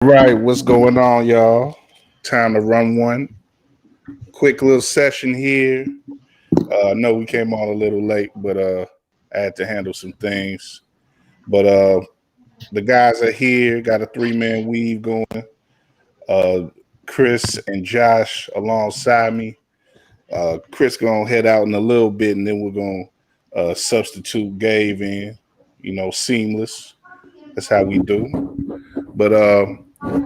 Right, what's going on, y'all? Time to run one. Quick little session here. I know we came on a little late, but I had to handle some things. But the guys are here. Got a three-man weave going. Uh, Chris and Josh alongside me. Chris gonna head out in a little bit, and then we're gonna substitute Gabe in. Seamless. That's how we do. But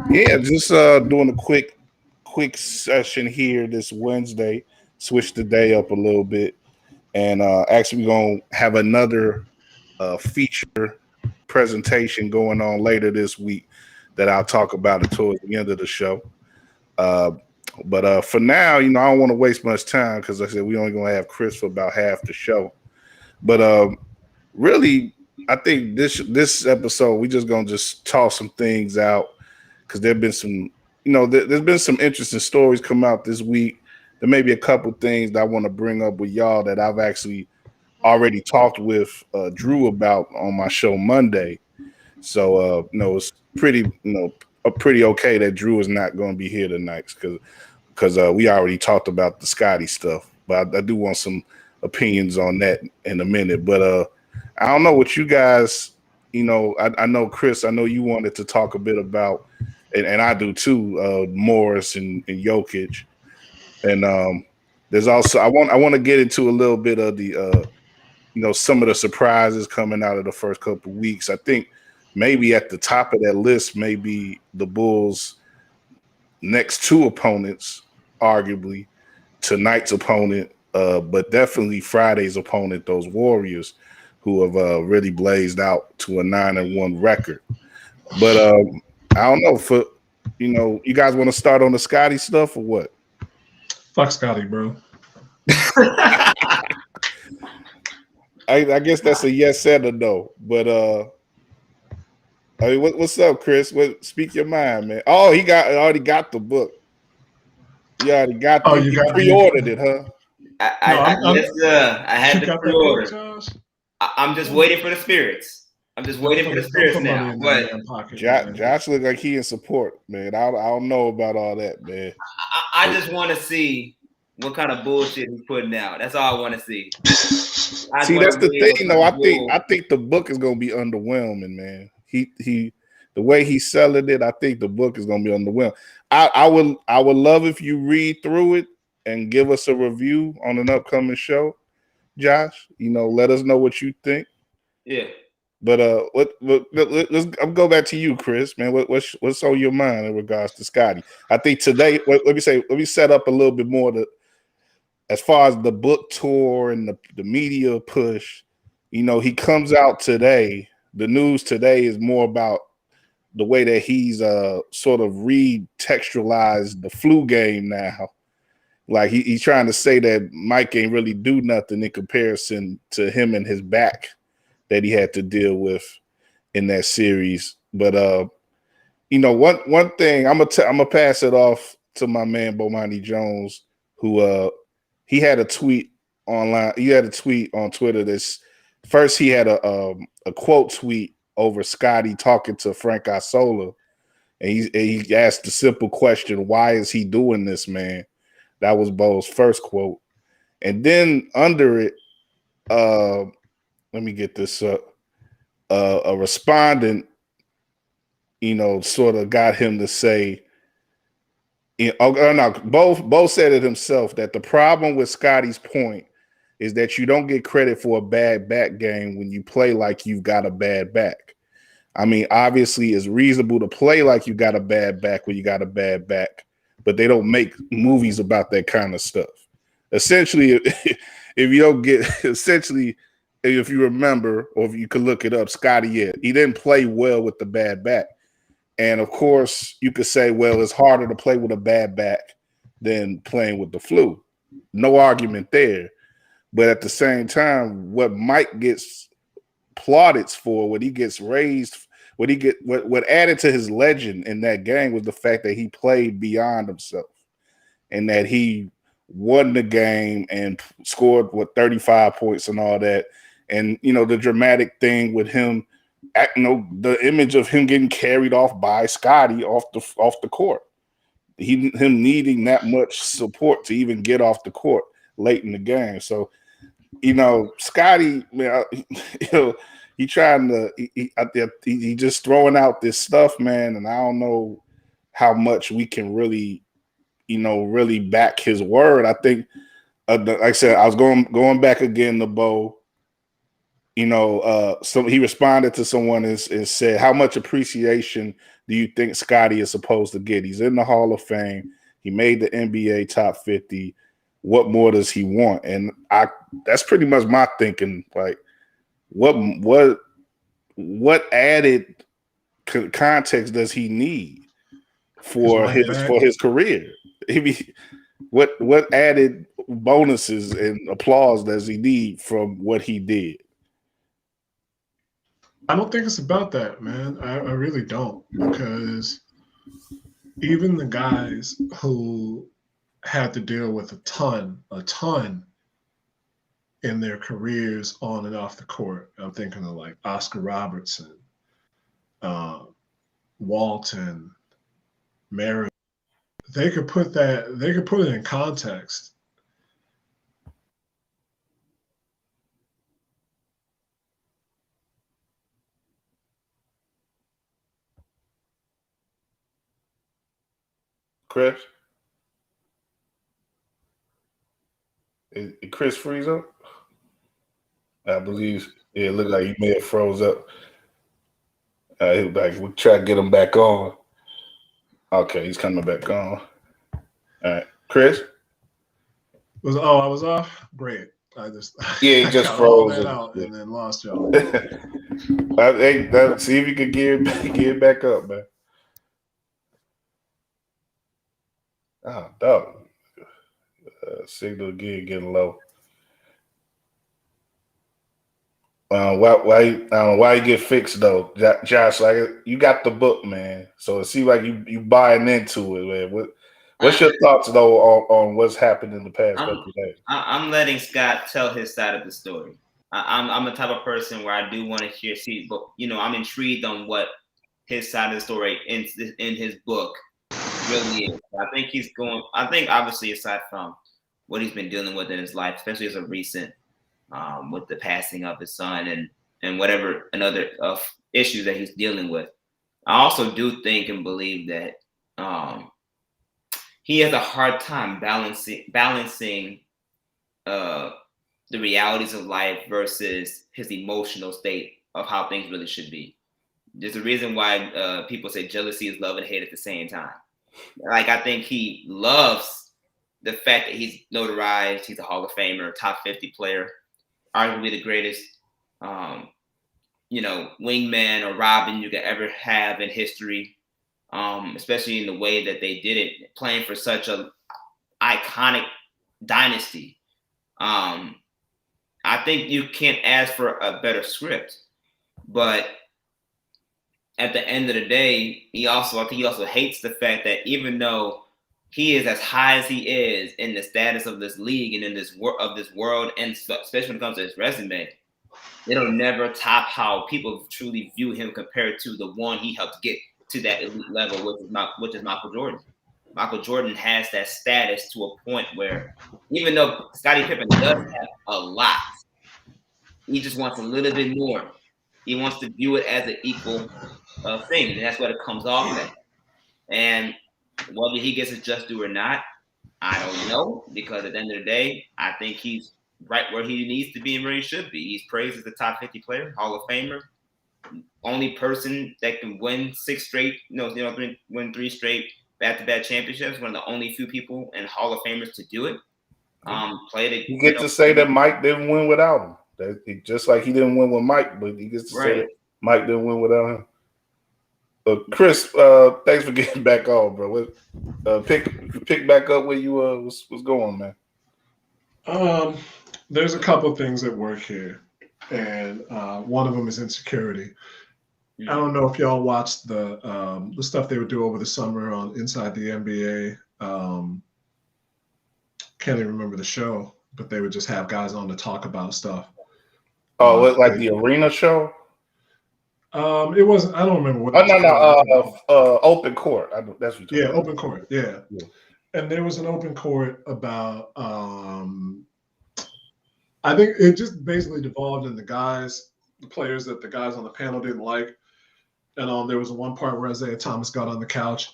yeah, just doing a quick session here this Wednesday. Switch the day up a little bit, and actually we're gonna have another feature presentation going on later this week that I'll talk about it towards the end of the show. Uh, but for now, I don't want to waste much time because like I said we only gonna have Chris for about half the show. But really, I think this episode we just gonna just toss some things out because there've been some, there's been some interesting stories come out this week. There may be a couple things that I want to bring up with y'all that I've actually already talked with Drew about on my show Monday. So, it's pretty, pretty okay that Drew is not going to be here tonight because we already talked about the Scotty stuff. But I do want some opinions on that in a minute. But I don't know what you guys, I know Chris, I know you wanted to talk a bit about, and I do too, Morris and Jokic. And there's also I want to get into a little bit of the some of the surprises coming out of the first couple of weeks. I think maybe at the top of that list, maybe the Bulls' next two opponents, arguably tonight's opponent, but definitely Friday's opponent, those Warriors, who have really blazed out to a 9-1 record. But I don't know for you guys want to start on the Scotty stuff or what? Fuck Scotty, bro. I guess that's a yes and a no. But I mean, what's up, Chris? Speak your mind, man. Oh, already got the book. You already got Oh, you pre-ordered it, huh? Yes, sir. I had to pre-order. Josh? I'm just waiting for the spirits. I'm just waiting for the spirits now. But Josh look like he in support, man. I don't know about all that, man. I just want to see what kind of bullshit he's putting out. That's all I want to see. See, that's the thing, though. I think the book is gonna be underwhelming, man. He the way he's selling it, I think the book is gonna be underwhelming. I would love if you read through it and give us a review on an upcoming show, Josh. Let us know what you think. Yeah. But let's go back to you, Chris. Man, what's on your mind in regards to Scotty? I think today, let me set up a little bit more as far as the book tour and the media push. He comes out today. The news today is more about the way that he's sort of retextualized the flu game now. Like he's trying to say that Mike ain't really do nothing in comparison to him and his back that he had to deal with in that series. But one thing I'm gonna pass it off to my man Bomani Jones, who he had a tweet online. He had a tweet on Twitter. First he had a quote tweet over Scotty talking to Frank Isola, and he asked the simple question, "Why is he doing this, man?" That was Bo's first quote, and then under it, let me get this up. A respondent, sort of got him to say, Bo said it himself that the problem with Scotty's point is that you don't get credit for a bad back game when you play like you've got a bad back. I mean, obviously, it's reasonable to play like you got a bad back when you got a bad back, but they don't make movies about that kind of stuff. Essentially, if you don't get, if you remember, or if you could look it up, Scotty, he didn't play well with the bad back. And of course, you could say, well, it's harder to play with a bad back than playing with the flu. No argument there. But at the same time, what Mike gets plaudits for, what he gets raised, what added to his legend in that game was the fact that he played beyond himself and that he won the game and scored 35 points and all that. And the dramatic thing with him the image of him getting carried off by Scotty off the court. Him needing that much support to even get off the court late in the game. So, Scotty, man, he trying to he just throwing out this stuff, man, and I don't know how much we can really, really back his word. I think, like I said, I was going back again to Bo. So he responded to someone and said, "How much appreciation do you think Scotty is supposed to get? He's in the Hall of Fame. He made the NBA top 50. What more does he want?" And that's pretty much my thinking. Like, what added context does he need for his career? What added bonuses and applause does he need from what he did? I don't think it's about that, man. I really don't, because even the guys who had to deal with a ton in their careers on and off the court. I'm thinking of like Oscar Robertson, Walton, Merritt. They could put it in context. Chris? Is Chris freeze up? I believe. Yeah, it looked like he may have froze up. We'll try to get him back on. Okay, he's coming back on. All right, Chris? I was off? Great. He just got froze all that out and then lost y'all. See if you could get back up, man. Oh, dog. Signal again getting low. Why you get fixed though, Josh? Like, you got the book, man. So it seems like you buying into it, man. What's your thoughts though on what's happened in the past couple of days? I'm letting Scott tell his side of the story. I'm the type of person where I do want to see, but I'm intrigued on what his side of the story in his book really is. I think obviously, aside from what he's been dealing with in his life, especially as a recent, with the passing of his son and whatever another issues that he's dealing with, I also do think and believe that he has a hard time balancing the realities of life versus his emotional state of how things really should be. There's a reason why people say jealousy is love and hate at the same time. Like, I think he loves the fact that he's notarized, he's a Hall of Famer, top 50 player, arguably the greatest, wingman or Robin you could ever have in history, especially in the way that they did it, playing for such a iconic dynasty. I think you can't ask for a better script, but at the end of the day, I think he also hates the fact that even though he is as high as he is in the status of this league and in this world, and especially when it comes to his resume, it'll never top how people truly view him compared to the one he helped get to that elite level, which is Michael Jordan. Michael Jordan has that status to a point where, even though Scottie Pippen does have a lot, he just wants a little bit more. He wants to view it as an equal thing, and that's what it comes off as. And whether he gets his just due or not, I don't know, because at the end of the day, I think he's right where he needs to be and where he should be. He's praised as the top 50 player, Hall of Famer, only person that can win win 3 straight back-to-back championships. One of the only few people and Hall of Famers to do it. You get to say that Mike didn't win without him. Just like he didn't win with Mike, but he gets to say that Mike didn't win without him. Chris, thanks for getting back on, bro. Pick back up where you was going, man. There's a couple things at work here, and one of them is insecurity. I don't know if y'all watched the stuff they would do over the summer on Inside the NBA. Can't even remember the show, but they would just have guys on to talk about stuff. Oh, like the arena show? It wasn't. I don't remember what. Oh no, open court. That's what you're talking open court. Yeah. And there was an open court about. I think it just basically devolved in the players that the guys on the panel didn't like, and there was one part where Isaiah Thomas got on the couch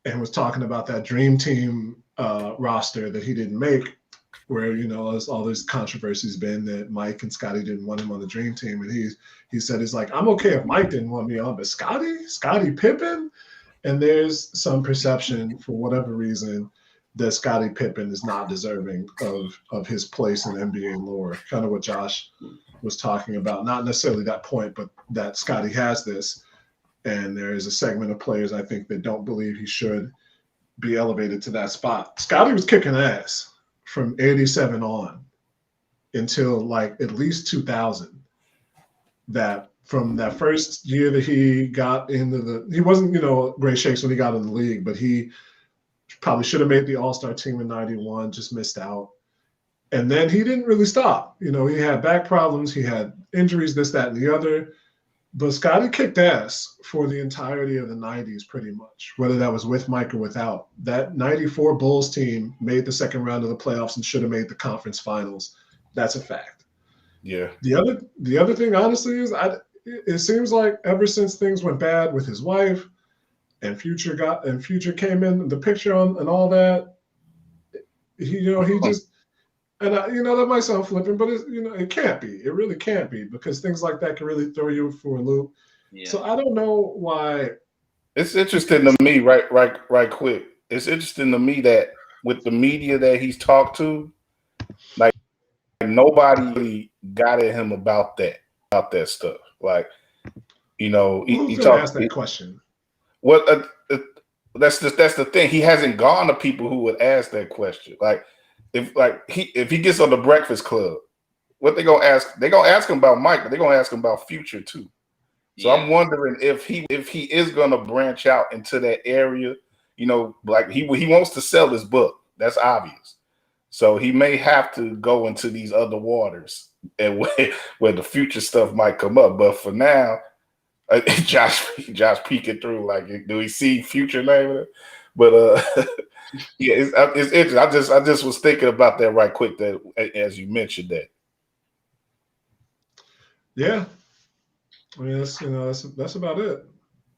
and was talking about that dream team roster that he didn't make, where all these controversies been that Mike and Scotty didn't want him on the dream team, and he said he's like, I'm okay if Mike didn't want me on, but Scotty Pippen, and there's some perception for whatever reason that Scottie Pippen is not deserving of his place in NBA lore. Kind of what Josh was talking about, not necessarily that point, but that Scottie has this, and there is a segment of players I think that don't believe he should be elevated to that spot. Scottie was kicking ass from 87 on until like at least 2000. That from that first year that he got into he wasn't, great shakes when he got in the league, but he probably should have made the All-Star team in 91, just missed out. And then he didn't really stop. He had back problems, he had injuries, this, that, and the other. But Scottie kicked ass for the entirety of the 90s pretty much, whether that was with Mike or without. That 94 Bulls team made the second round of the playoffs and should have made the conference finals. That's a fact. Yeah. The other thing, honestly, is it seems like ever since things went bad with his wife and Future came in the picture and all that, he just, and that might sound flippant, but it can't be. It really can't be, because things like that can really throw you for a loop. Yeah. So I don't know why. It's interesting to me, right quick. It's interesting to me that with the media that he's talked to, like nobody really got at him about that stuff. Like, he asked that question. What? That's the thing. He hasn't gone to people who would ask that question. Like, if he gets on the Breakfast Club, what they gonna ask? They gonna ask him about Mike, but they gonna ask him about Future too. So I'm wondering if he is gonna branch out into that area. Like he wants to sell his book. That's obvious. So he may have to go into these other waters and where the Future stuff might come up. But for now, Josh peeking through, like, do we see Future name? But yeah, it's interesting. I just was thinking about that right quick, that as you mentioned that. Yeah, I mean that's about it.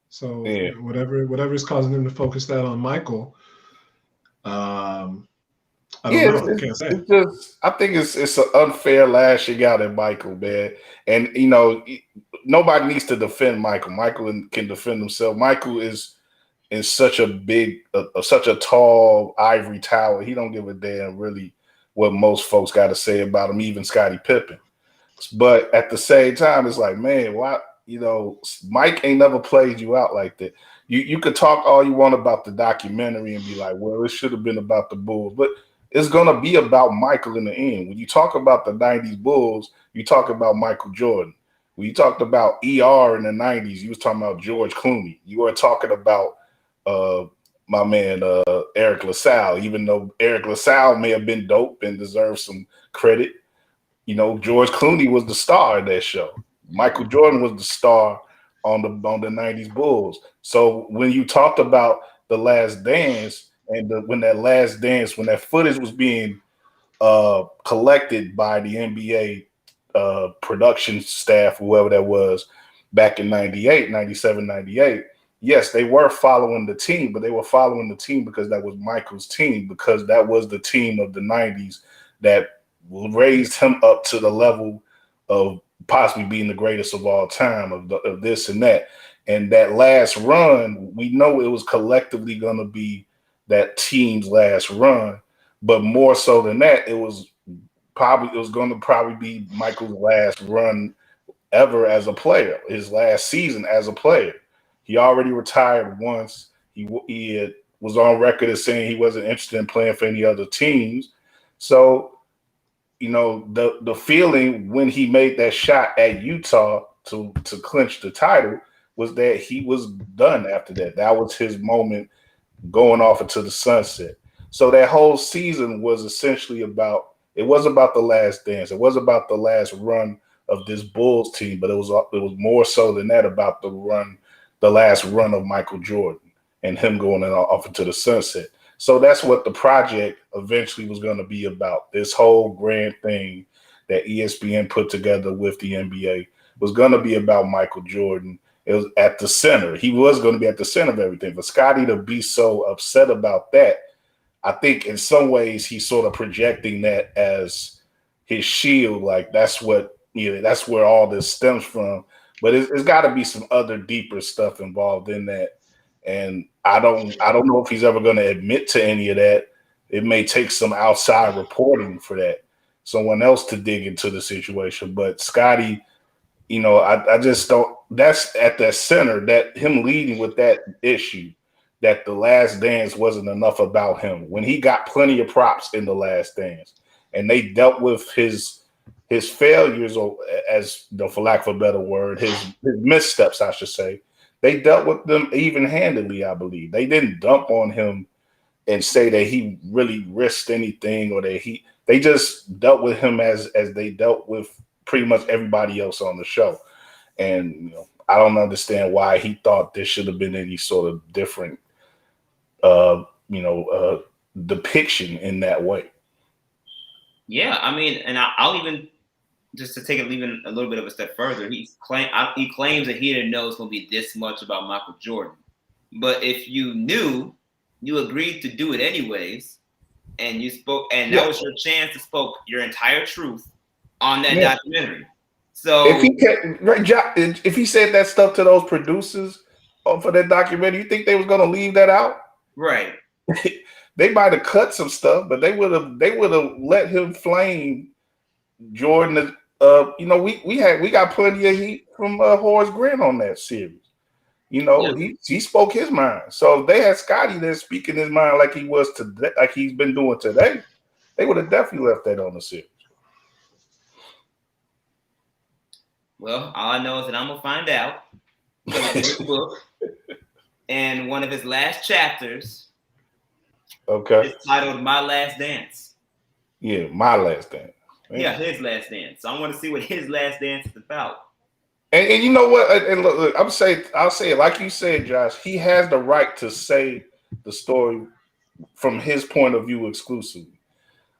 So yeah. whatever is causing them to focus that on Michael, I don't know. I can't say. I think it's an unfair lashing out at Michael, man. And nobody needs to defend Michael. Michael can defend himself. Michael is in such such a tall ivory tower. He don't give a damn really what most folks got to say about him, even Scottie Pippen. But at the same time, it's like, man, why? Mike ain't never played you out like that. You could talk all you want about the documentary and be like, well, it should have been about the Bulls, but it's gonna be about Michael in the end. When you talk about the '90s Bulls, you talk about Michael Jordan. When you talked about ER in the '90s, you was talking about George Clooney. You were talking about my man Eric LaSalle. Even though Eric LaSalle may have been dope and deserves some credit, George Clooney was the star of that show. Michael Jordan was the star on the '90s Bulls. So when you talked about The Last Dance, and when that footage was being collected by the NBA production staff, whoever that was, back in 98, 97, 98, yes, they were following the team, but they were following the team because that was Michael's team, because that was the team of the 90s that raised him up to the level of possibly being the greatest of all time, of this and that. And that last run, we know it was collectively going to be that team's last run, but more so than that, it was going to probably be Michael's last run ever as a player, his last season as a player. He already retired once. He was on record as saying he wasn't interested in playing for any other teams. So, the feeling when he made that shot at Utah to clinch the title was that he was done after that. That was his moment, going off into the sunset. So that whole season was essentially about the last dance. It was about the last run of this Bulls team, but it was more so than that about the last run of Michael Jordan and him going off into the sunset. So that's what the project eventually was going to be about. This whole grand thing that ESPN put together with the NBA was going to be about Michael Jordan. It was at the center. He was going to be at the center of everything. For Scottie to be so upset about that, I think in some ways he's sort of projecting that as his shield. Like that's what, that's where all this stems from. But it's got to be some other deeper stuff involved in that. And I don't know if he's ever going to admit to any of that. It may take some outside reporting for that, someone else to dig into the situation. But Scottie, I just don't. That's at the center, that him leading with that issue, that the Last Dance wasn't enough about him when he got plenty of props in the Last Dance, and they dealt with his failures, or as for lack of a better word, his missteps, I should say. They dealt with them even-handedly, I believe. They didn't dump on him and say that he really risked anything, or that they just dealt with him as they dealt with pretty much everybody else on the show. And I don't understand why he thought there should have been any sort of different depiction in that way. Yeah, I mean, and I'll even, just to take it even a little bit of a step further, he claims that he didn't know it's going to be this much about Michael Jordan. But if you knew, you agreed to do it anyways, and you spoke, and that was your chance to speak your entire truth on that documentary. So if he said that stuff to those producers for that documentary, you think they was going to leave that out? Right. They might have cut some stuff, but they would have let him flame Jordan. We got plenty of heat from Horace Grant on that series. He spoke his mind. So if they had Scottie there speaking his mind like he was today, like he's been doing today, they would have definitely left that on the series. Well, all I know is that I'm gonna find out. His book, and one of his last chapters, is titled "My Last Dance." Yeah, My Last Dance. Man. Yeah, his last dance. So I want to see what his last dance is about. And you know what? And look, I'll say it like you said, Josh. He has the right to say the story from his point of view exclusively.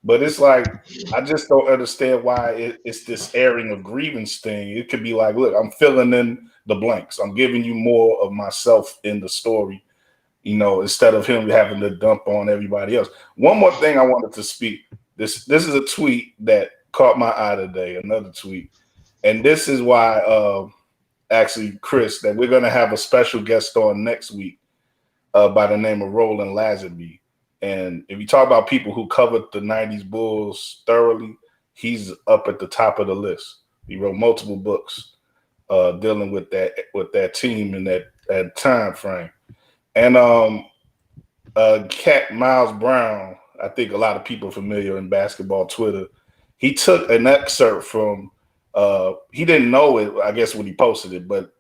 But it's like, I just don't understand why it's this airing of grievance thing. It could be like, look, I'm filling in the blanks. I'm giving you more of myself in the story, instead of him having to dump on everybody else. One more thing I wanted to speak. This is a tweet that caught my eye today, another tweet. And this is why, actually, Chris, that we're going to have a special guest on next week by the name of Roland Lazenby. And if you talk about people who covered the 90s Bulls thoroughly, he's up at the top of the list. He wrote multiple books dealing with that team in that time frame. And Cat Miles Brown, I think a lot of people are familiar in basketball Twitter. He took an excerpt from he didn't know it, I guess, when he posted it, but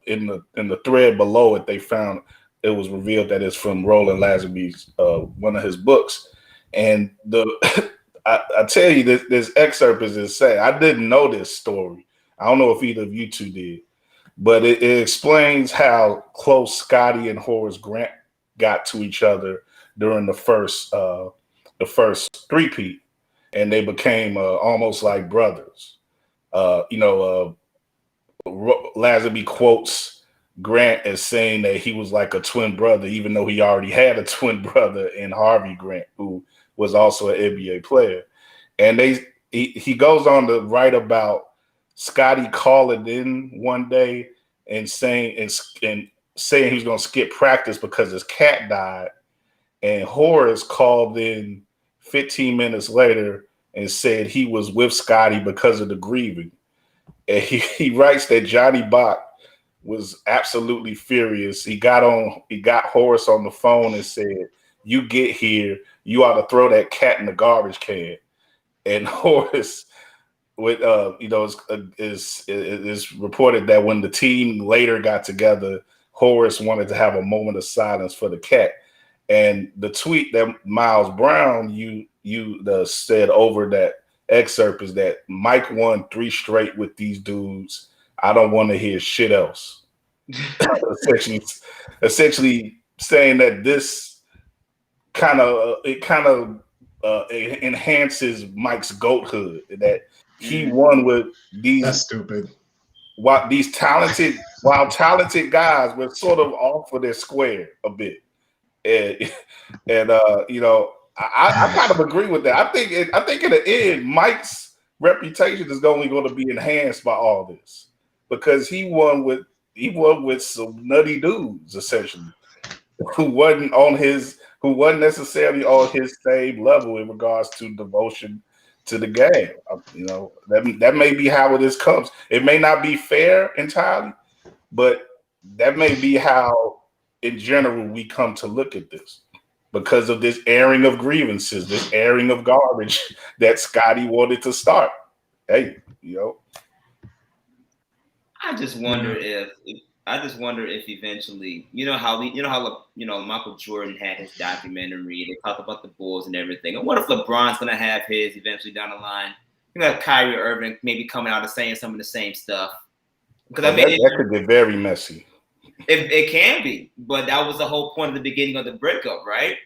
in the thread below it, they found it was revealed that it's from Roland Lazenby's one of his books. And I tell you, this excerpt is insane. I didn't know this story. I don't know if either of you two did, but it explains how close Scottie and Horace Grant got to each other during the first three-peat, and they became almost like brothers. Lazenby quotes Grant as saying that he was like a twin brother, even though he already had a twin brother in Harvey Grant, who was also an NBA player. And he goes on to write about Scottie calling in one day and saying he was going to skip practice because his cat died. And Horace called in 15 minutes later and said he was with Scottie because of the grieving. And he writes that Johnny Bach was absolutely furious. He got Horace on the phone and said, "You get here, you ought to throw that cat in the garbage can." And Horace, is reported that when the team later got together, Horace wanted to have a moment of silence for the cat. And the tweet that Miles Brown you said over that excerpt is that Mike won 3 straight with these dudes. I don't want to hear shit else. essentially saying that this kind of it enhances Mike's goathood, that he won with these. That's stupid. These talented guys were sort of off of their square a bit, and you know, I kind of agree with that. I think in the end, Mike's reputation is only going to be enhanced by all this because he won with some nutty dudes essentially who wasn't necessarily on his same level in regards to devotion to the game. You know, that may be how it is comes. It may not be fair entirely, but that may be how in general we come to look at this because of this airing of grievances, this airing of garbage that Scotty wanted to start. Hey, you know. I just wonder if eventually, you know how Michael Jordan had his documentary and they talk about the Bulls and everything. And what if LeBron's gonna have his eventually down the line? You know, Kyrie Irving maybe coming out and saying some of the same stuff. Because that could get very messy. It can be, but that was the whole point of the beginning of the breakup, right?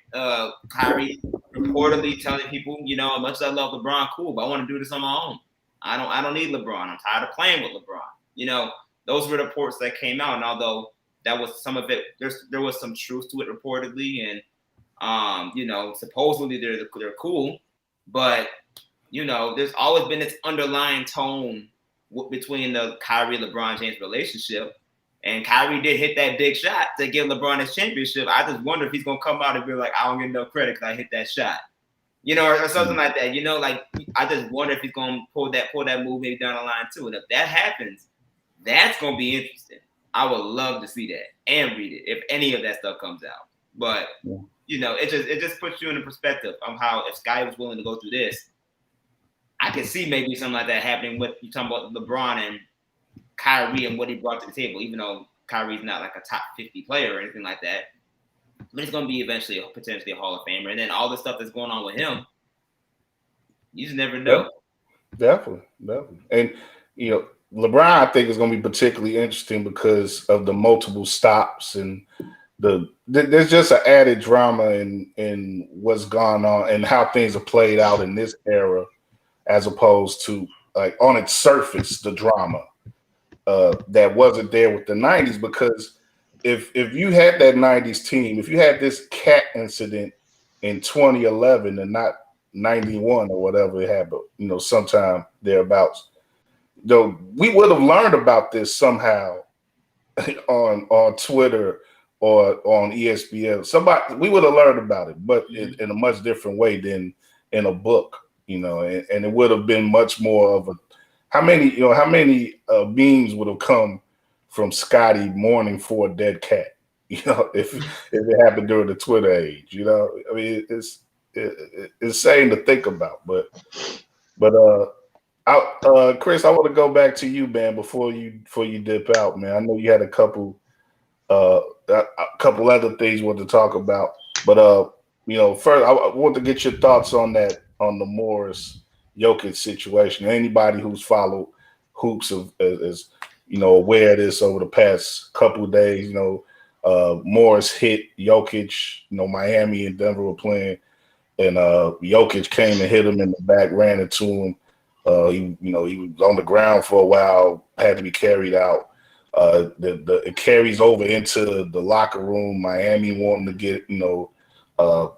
Kyrie reportedly telling people, you know, as much as I love LeBron, cool, but I want to do this on my own. I don't need LeBron. I'm tired of playing with LeBron. You know, those were the reports that came out, and although that was some of it, there was some truth to it reportedly, and you know, supposedly they're cool, but you know, there's always been this underlying tone between the Kyrie LeBron James relationship, and Kyrie did hit that big shot to give LeBron his championship. I just wonder if he's gonna come out and be like, I don't get no credit because I hit that shot. You know, or something like that. You know, like I just wonder if he's gonna pull that move maybe down the line too. And if that happens, that's gonna be interesting. I would love to see that and read it if any of that stuff comes out. But you know, it just puts you in the perspective of how if Sky was willing to go through this, I could see maybe something like that happening with you talking about LeBron and Kyrie and what he brought to the table, even though Kyrie's not like a top 50 player or anything like that. But he's going to be eventually potentially a Hall of Famer. And then all the stuff that's going on with him, you just never know. Definitely. And, you know, LeBron, I think, is going to be particularly interesting because of the multiple stops and there's just an added drama in what's gone on and how things are played out in this era as opposed to, like, on its surface, the drama that wasn't there with the 90s because if you had that 90s team, if you had this cat incident in 2011 and not 91 or whatever it happened, you know, sometime thereabouts, though we would have learned about this somehow on Twitter or on ESPN. We would have learned about it, but in a much different way than in a book, you know, and it would have been much more of a how many memes would have come from Scotty mourning for a dead cat, you know, if it happened during the Twitter age, you know. I mean, it's insane to think about, but Chris, I want to go back to you, man, before you dip out, man. I know you had a couple other things you want to talk about, but you know, first I want to get your thoughts on the Morris Jokic situation. Anybody who's followed hoops is you know, aware of this over the past couple of days. You know, Morris hit Jokic. You know, Miami and Denver were playing, and Jokic came and hit him in the back, ran into him. He was on the ground for a while, had to be carried out. It carries over into the locker room. Miami wanting to get, you know,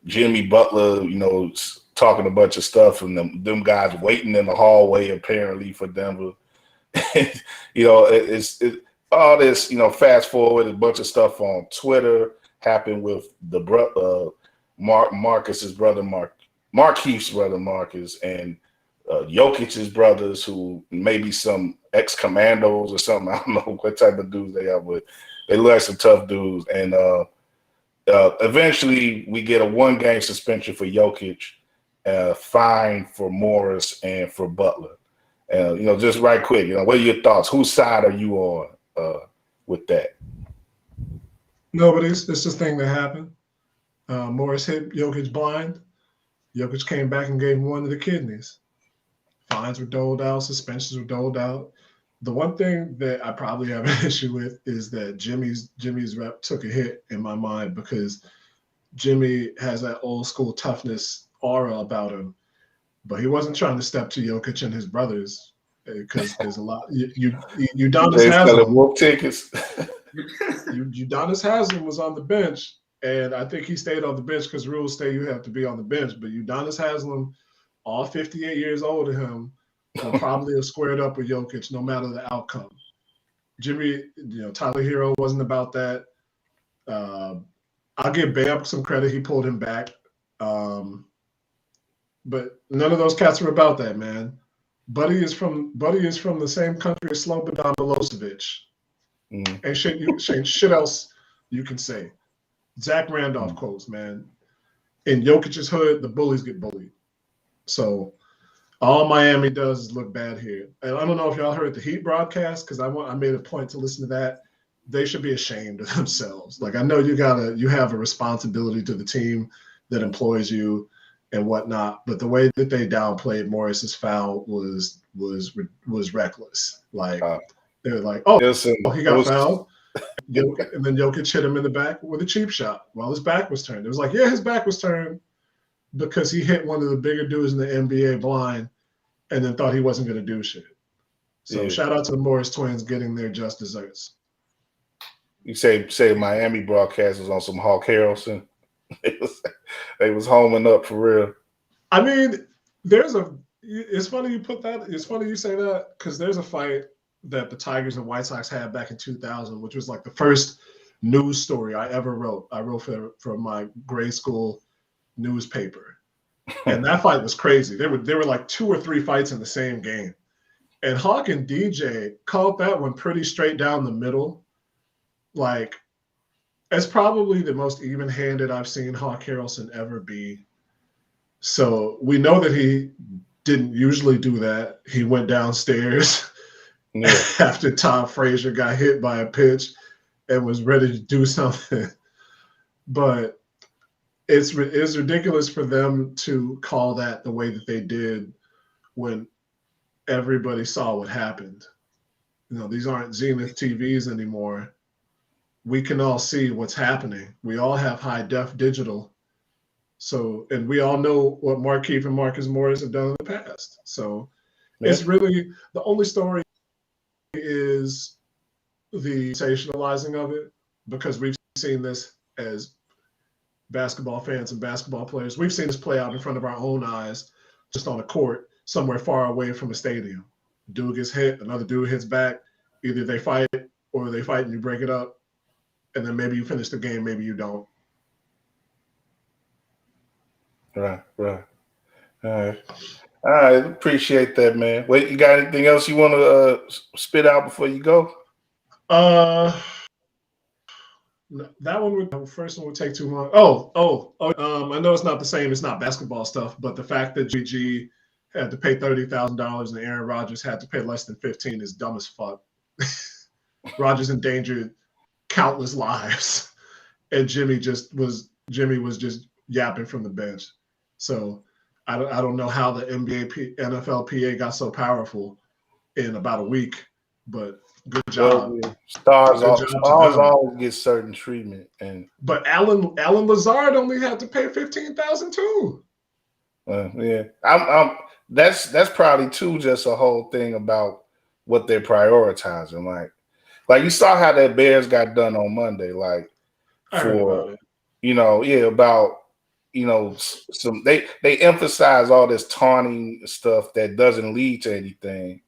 Jimmy Butler, you know, talking a bunch of stuff, and them guys waiting in the hallway apparently for Denver. You know, it's all this, you know, fast forward, a bunch of stuff on Twitter happened with the Marcus's brother, Markeith's brother Marcus, and Jokic's brothers, who maybe some ex-commandos or something. I don't know what type of dudes they are, but they look like some tough dudes. And eventually we get a 1-game suspension for Jokic, fine for Morris and for Butler. You know, just right quick, you know, what are your thoughts? Whose side are you on with that? Nobody's. It's this thing that happened. Morris hit Jokic blind. Jokic came back and gave him one of the kidneys. Fines were doled out, suspensions were doled out. The one thing that I probably have an issue with is that Jimmy's rep took a hit in my mind because Jimmy has that old school toughness aura about him, but he wasn't trying to step to Jokic and his brothers because there's a lot. Udonis Haslem. Wolf tickets. Udonis Haslem was on the bench, and I think he stayed on the bench because rules say you have to be on the bench. But Udonis Haslem, all 58 years old to him, will probably have squared up with Jokic no matter the outcome. Jimmy, Tyler Hero wasn't about that. I'll give Bam some credit. He pulled him back. But none of those cats were about that, man. Buddy is from the same country as Slobodan Milosevic. And shit else you can say. Zach Randolph quotes, man. In Jokic's hood, the bullies get bullied. So all Miami does is look bad here. And I don't know if y'all heard the Heat broadcast because I made a point to listen to that. They should be ashamed of themselves. Like I know you have a responsibility to the team that employs you and whatnot, but the way that they downplayed Morris's foul was reckless. Like they were like, "Oh, he got fouled," and then Jokic hit him in the back with a cheap shot while his back was turned. It was like, yeah, his back was turned because he hit one of the bigger dudes in the NBA blind, and then thought he wasn't going to do shit. So shout out to the Morris twins getting their just desserts. You say Miami broadcast was on some Hawk Harrelson. They was homing up for real. I mean, it's funny you put that. It's funny you say that because there's a fight that the Tigers and White Sox had back in 2000, which was like the first news story I ever wrote. I wrote for my grade school newspaper, and that fight was crazy. There were like 2 or 3 fights in the same game, and Hawk and DJ called that one pretty straight down the middle. Like, it's probably the most even-handed I've seen Hawk Harrelson ever be. So we know that he didn't usually do that. He went downstairs after Tom Frazier got hit by a pitch and was ready to do something. But it's ridiculous for them to call that the way that they did when everybody saw what happened. These aren't Zenith TVs anymore. We can all see what's happening. We all have high def digital. So, and we all know what Markieff and Marcus Morris have done in the past. So it's really the only story is the sensationalizing of it, because we've seen this as basketball fans and basketball players. We've seen this play out in front of our own eyes, just on a court somewhere far away from a stadium. Dude gets hit, another dude hits back. Either they fight or they fight and you break it up. And then maybe you finish the game, maybe you don't. Right. All right. Appreciate that, man. Wait, you got anything else you want to spit out before you go? That first one would take too long. I know it's not the same. It's not basketball stuff, but the fact that GG had to pay $30,000 and Aaron Rodgers had to pay less than 15 is dumb as fuck. Rodgers endangered countless lives, and Jimmy was just yapping from the bench. So I don't know how the NFLPA got so powerful in about a week, but good job. Stars always get certain treatment, but Alan Lazard only had to pay $15,000 too. That's probably too just a whole thing about what they're prioritizing. Like you saw how that Bears got done on Monday. Like some they emphasize all this taunting stuff that doesn't lead to anything.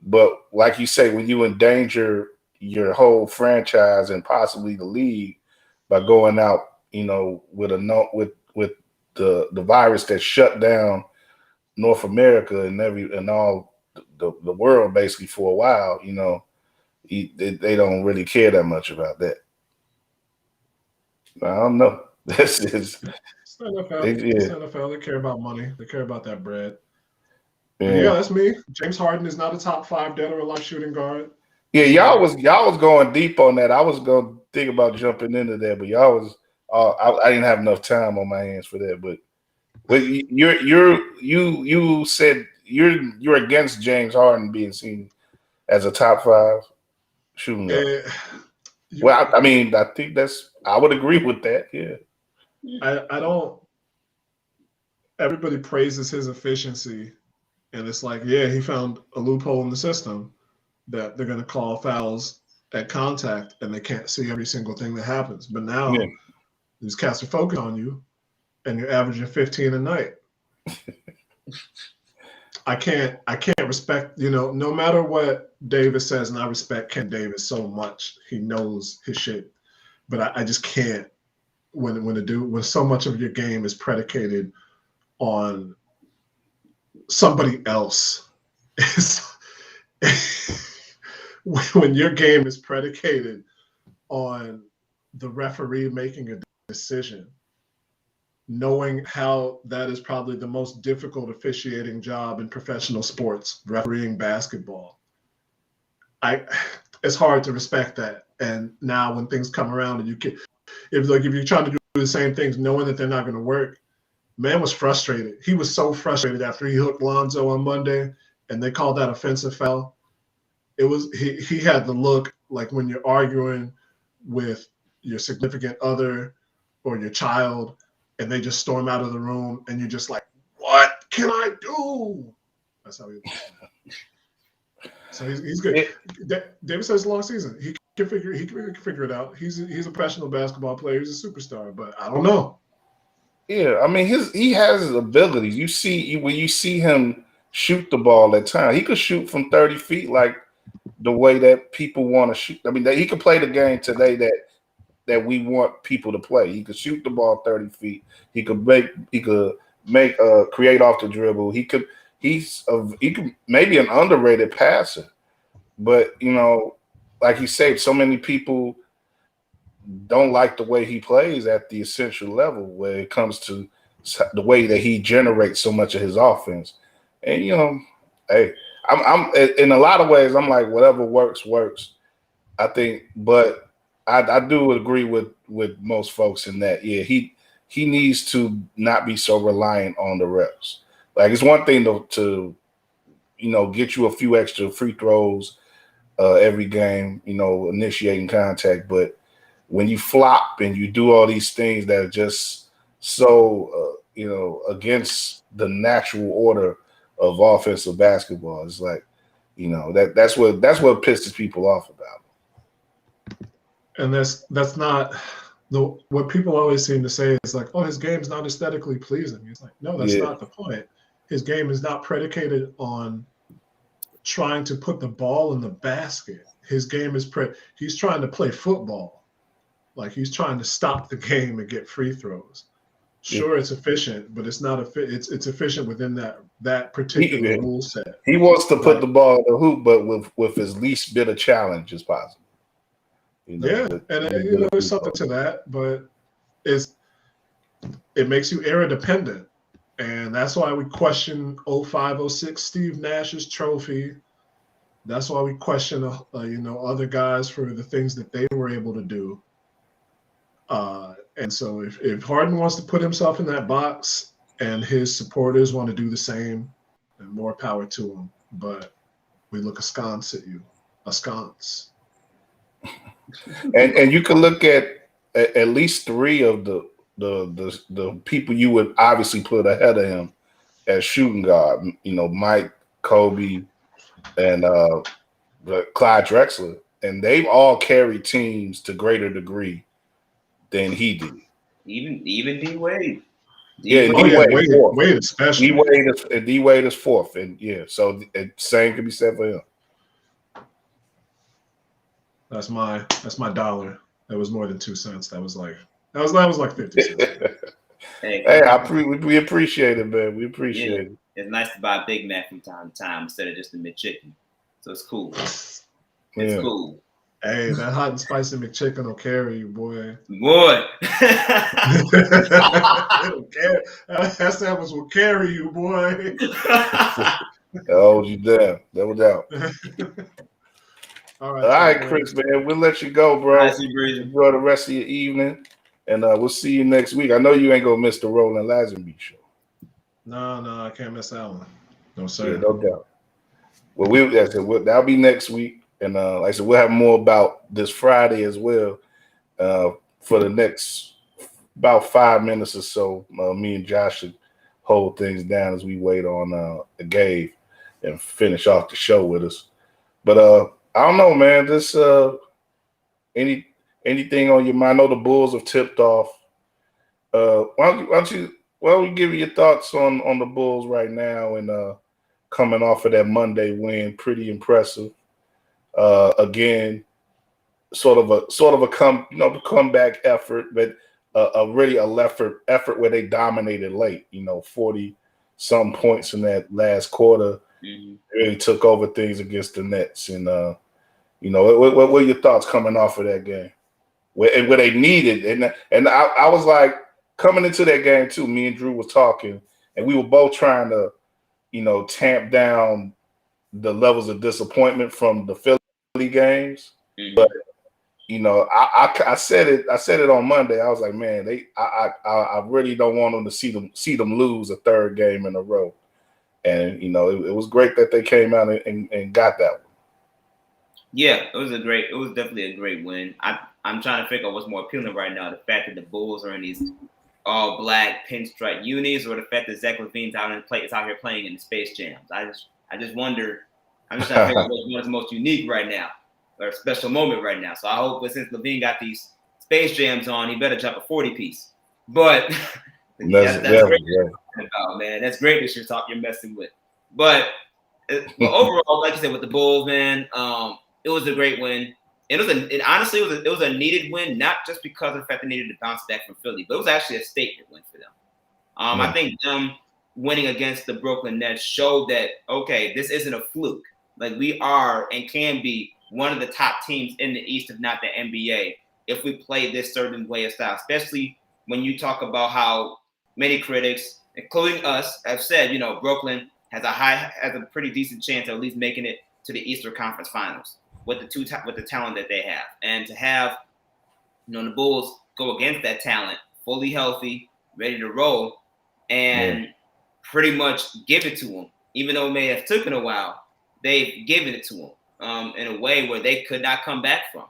But like you say, when you endanger your whole franchise and possibly the league by going out, with the virus that shut down North America and all the world basically for a while, they don't really care that much about that. I don't know. This is it's NFL. It's NFL. They care about money. They care about that bread. Yeah, that's me. James Harden is not a top 5 dead or alive shooting guard. Yeah, y'all was going deep on that. I was going to think about jumping into that, but y'all was. I didn't have enough time on my hands for that. But But you said you're against James Harden being seen as a top 5 shooting guard. Well, I mean, I think I would agree with that. Yeah. I don't. Everybody praises his efficiency, and it's like, yeah, he found a loophole in the system that they're going to call fouls at contact, and they can't see every single thing that happens. But now these cats are focused on you, and you're averaging 15 a night. I can't respect, no matter what Davis says, and I respect Ken Davis so much. He knows his shit. But I just can't when so much of your game is predicated on somebody else. When your game is predicated on the referee making a decision, knowing how that is probably the most difficult officiating job in professional sports, refereeing basketball. It's hard to respect that. And now when things come around and if you're trying to do the same things, knowing that they're not going to work, man was frustrated. He was so frustrated after he hooked Lonzo on Monday and they called that offensive foul. It was he had the look like when you're arguing with your significant other or your child and they just storm out of the room and you're just like, what can I do? That's how he was. So he's good. Davis has a long season. He can figure it out. He's a professional basketball player. He's a superstar, but I don't know. Yeah, I mean he has his abilities. You see when you see him shoot the ball at times, he could shoot from 30 feet like the way that people want to shoot. I mean, he could play the game today that we want people to play. He could shoot the ball 30 feet. He could create off the dribble. He could maybe an underrated passer. But like you said, so many people don't like the way he plays at the essential level where it comes to the way that he generates so much of his offense. And hey, I'm in a lot of ways I'm like whatever works. I think, but I do agree with most folks in that. Yeah, he needs to not be so reliant on the refs. Like it's one thing to get you a few extra free throws every game, initiating contact, but when you flop and you do all these things that are just so against the natural order of offensive basketball, it's like that's what pisses people off about him. And that's not what people always seem to say is like, oh, his game's not aesthetically pleasing. It's like, no, that's not the point. His game is not predicated on trying to put the ball in the basket. His game is he's trying to play football. Like he's trying to stop the game and get free throws. Sure, it's efficient, but it's not it's efficient within that particular rule set. He wants to put the ball in the hoop, but with as least bit of challenge as possible. There's something to that, but it makes you era dependent, and that's why we question 05-06 Steve Nash's trophy. That's why we question other guys for the things that they were able to do. And so if Harden wants to put himself in that box and his supporters want to do the same, then more power to him. But we look askance at you. Askance. And you can look at least 3 of the people you would obviously put ahead of him as shooting guard. Mike, Kobe, and Clyde Drexler. And they've all carried teams to greater degree than he did. Even D Wade. Wade especially. D Wade is 4th, and so same can be said for him. That's my dollar. That was more than 2 cents. That was like 50 cents. We appreciate it, man. We appreciate it. It's nice to buy a Big Mac from time to time instead of just a McChicken. So it's cool. It's cool. Hey, that hot and spicy McChicken will carry you, boy. Boy. It'll carry. That sandwich will carry you, boy. Oh, you damn. No doubt. All right, Chris, man. We'll let you go, bro. Enjoy the rest of your evening. And we'll see you next week. I know you ain't going to miss the Roland Lazenby show. No, I can't miss that one. No, Yeah, sir. no doubt. Well, that'll be next week, and like I said, we'll have more about this Friday as well. For the next about 5 minutes or so, me and Josh should hold things down as we wait on Gabe and finish off the show with us. But I don't know, man. This any anything on your mind? I know the Bulls have tipped off. Why don't you give me your thoughts on the Bulls right now and coming off of that Monday win, pretty impressive. Again, sort of a comeback effort, but a effort where they dominated late. 40 some points in that last quarter. Mm-hmm. Really took over things against the Nets. And what were your thoughts coming off of that game? Where they needed, and I was like coming into that game too. Me and Drew was talking, and we were both trying to, tamp down the levels of disappointment from the Philly games. Mm-hmm. But I said it on Monday. I was like, man, I really don't want them to see them lose a third game in a row. And it was great that they came out and got that one. Yeah, it was definitely a great win. I'm trying to figure out what's more appealing right now: the fact that the Bulls are in these all black pinstripe unis, or the fact that Zach LaVine's out here playing in the Space Jams. I just wonder. I'm just trying to figure out what's most unique right now, or a special moment right now. So I hope that since LaVine got these Space Jams on, he better drop a 40-piece. But that's great. About, man, that's great that you're messing with. But overall, like you said, with the Bulls, man, it was a great win. Honestly, it was a needed win, not just because of the fact they needed to bounce back from Philly, but it was actually a statement win for them. I think them winning against the Brooklyn Nets showed that, okay, this isn't a fluke. Like, we are and can be one of the top teams in the East, if not the NBA, if we play this certain way of style, especially when you talk about how many critics, including us, have said, Brooklyn has a pretty decent chance of at least making it to the Eastern Conference Finals with the talent that they have. And to have, the Bulls go against that talent, fully healthy, ready to roll, and pretty much give it to them, even though it may have taken a while, they've given it to them in a way where they could not come back from.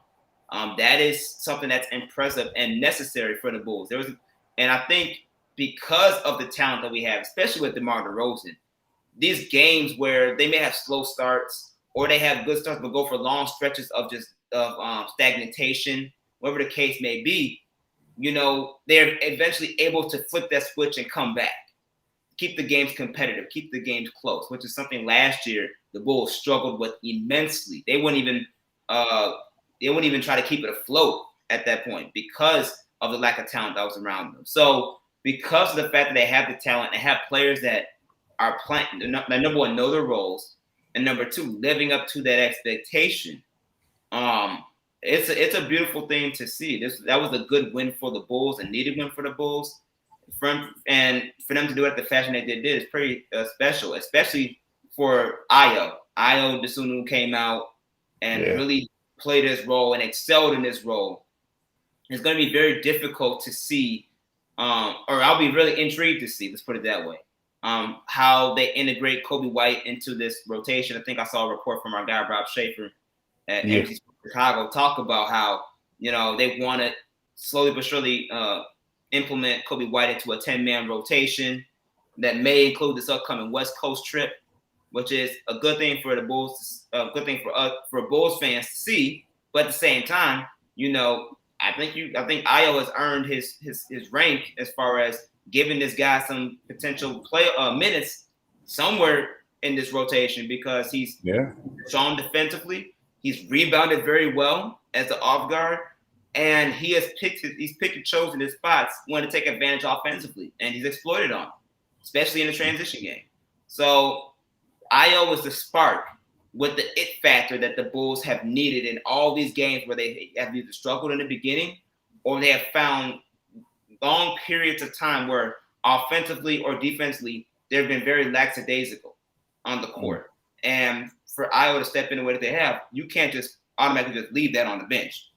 That is something that's impressive and necessary for the Bulls. And I think because of the talent that we have, especially with DeMar DeRozan, these games where they may have slow starts or they have good starts but go for long stretches of stagnation, whatever the case may be, they're eventually able to flip that switch and come back, keep the games competitive, keep the games close, which is something last year the Bulls struggled with immensely. They wouldn't even try to keep it afloat at that point because of the lack of talent that was around them. So because of the fact that they have the talent and have players that are playing, that number one, know their roles, and number two, living up to that expectation, it's a beautiful thing to see. That was a good win for the Bulls, a needed win for the Bulls. And for them to do it the fashion that they did is pretty special, especially for Ayo. Ayo DeSunu came out and really played his role and excelled in this role. It's going to be very difficult to see, or I'll be really intrigued to see, let's put it that way, how they integrate Kobe White into this rotation. I think I saw a report from our guy, Rob Schaefer at NBC Chicago, talk about how, they want to slowly but surely implement Kobe White into a 10-man rotation that may include this upcoming West Coast trip, which is a good thing for the Bulls, a good thing for us, for Bulls fans to see. But at the same time, I think Ayo has earned his rank as far as giving this guy some potential play minutes somewhere in this rotation, because he's strong defensively, he's rebounded very well as an off guard, and he's picked and chosen his spots when to take advantage offensively, and he's exploited on, especially in the transition game. So Ayo was the spark with the it factor that the Bulls have needed in all these games where they have either struggled in the beginning or they have found long periods of time where offensively or defensively they've been very lackadaisical on the court. And for Ayo to step in the way that they have, you can't just automatically just leave that on the bench.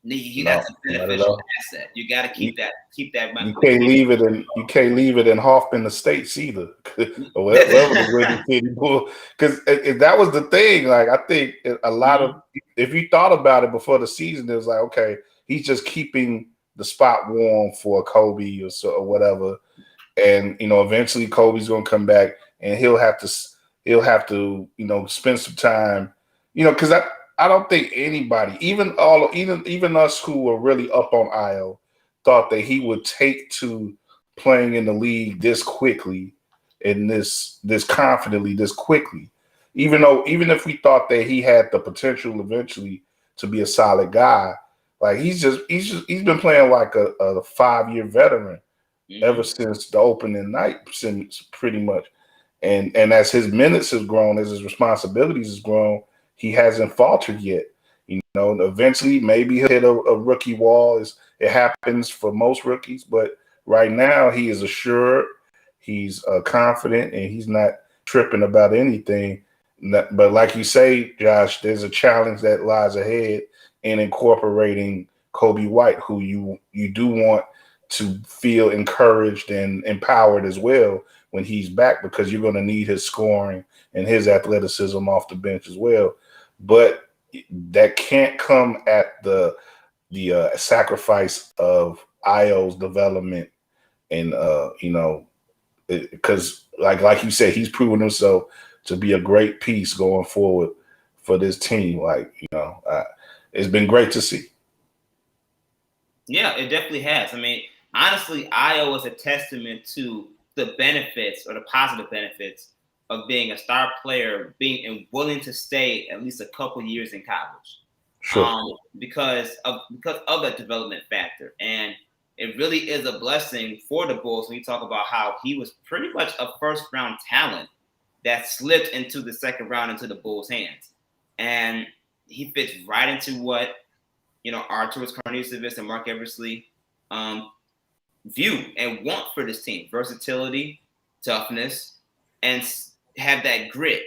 That's a beneficial asset. You got to keep that. You can't leave it in Hoffman Estates either, or wherever the Windy City Bull. Because that was the thing. Like I think a lot of, if you thought about it before the season, it was like, okay, he's just keeping the spot warm for Kobe or whatever, and eventually Kobe's gonna come back, and he'll have to spend some time, because I don't think anybody, even us who were really up on Io, thought that he would take to playing in the league this quickly and this confidently this quickly. Even if we thought that he had the potential eventually to be a solid guy, like he's been playing like a 5-year veteran ever since the opening night, since pretty much. And as his minutes has grown, as his responsibilities has grown, he hasn't faltered yet. Eventually maybe he'll hit a rookie wall. It happens for most rookies, but right now he is assured, he's confident, and he's not tripping about anything. But like you say, Josh, there's a challenge that lies ahead in incorporating Kobe White, who you do want to feel encouraged and empowered as well when he's back, because you're going to need his scoring and his athleticism off the bench as well. But that can't come at the sacrifice of Io's development, and because like you said, he's proven himself to be a great piece going forward for this team. It's been great to see. Yeah, it definitely has. I mean, honestly, Io is a testament to the benefits, or the positive benefits, of being a star player, being willing to stay at least a couple years in college, because of that development factor. And it really is a blessing for the Bulls when you talk about how he was pretty much a first-round talent that slipped into the second round into the Bulls' hands, and he fits right into what Arturas Karnisovas and Mark Eversley view and want for this team: versatility, toughness, and have that grit.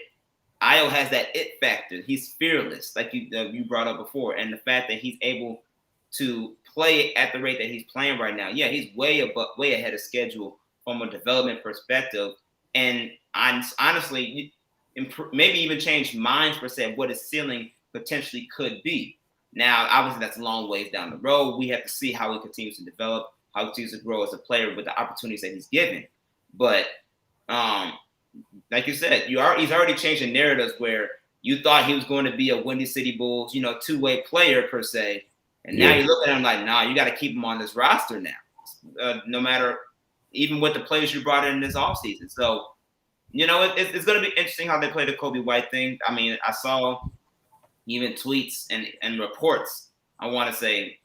Io has that it factor. He's fearless, like you brought up before, and the fact that he's able to play at the rate that he's playing right now. Yeah, he's way ahead of schedule from a development perspective, and honestly, maybe even change minds per se of what his ceiling potentially could be. Now, obviously, that's a long ways down the road. We have to see how he continues to develop, how he continues to grow as a player with the opportunities that he's given. But like you said, he's already changed the narratives where you thought he was going to be a Windy City Bulls, two-way player per se, and now you're looking at him like, nah, you got to keep him on this roster now, no matter, even with the players you brought in this offseason. So, it's going to be interesting how they play the Kobe White thing. I mean, I saw even tweets and reports, I want to say,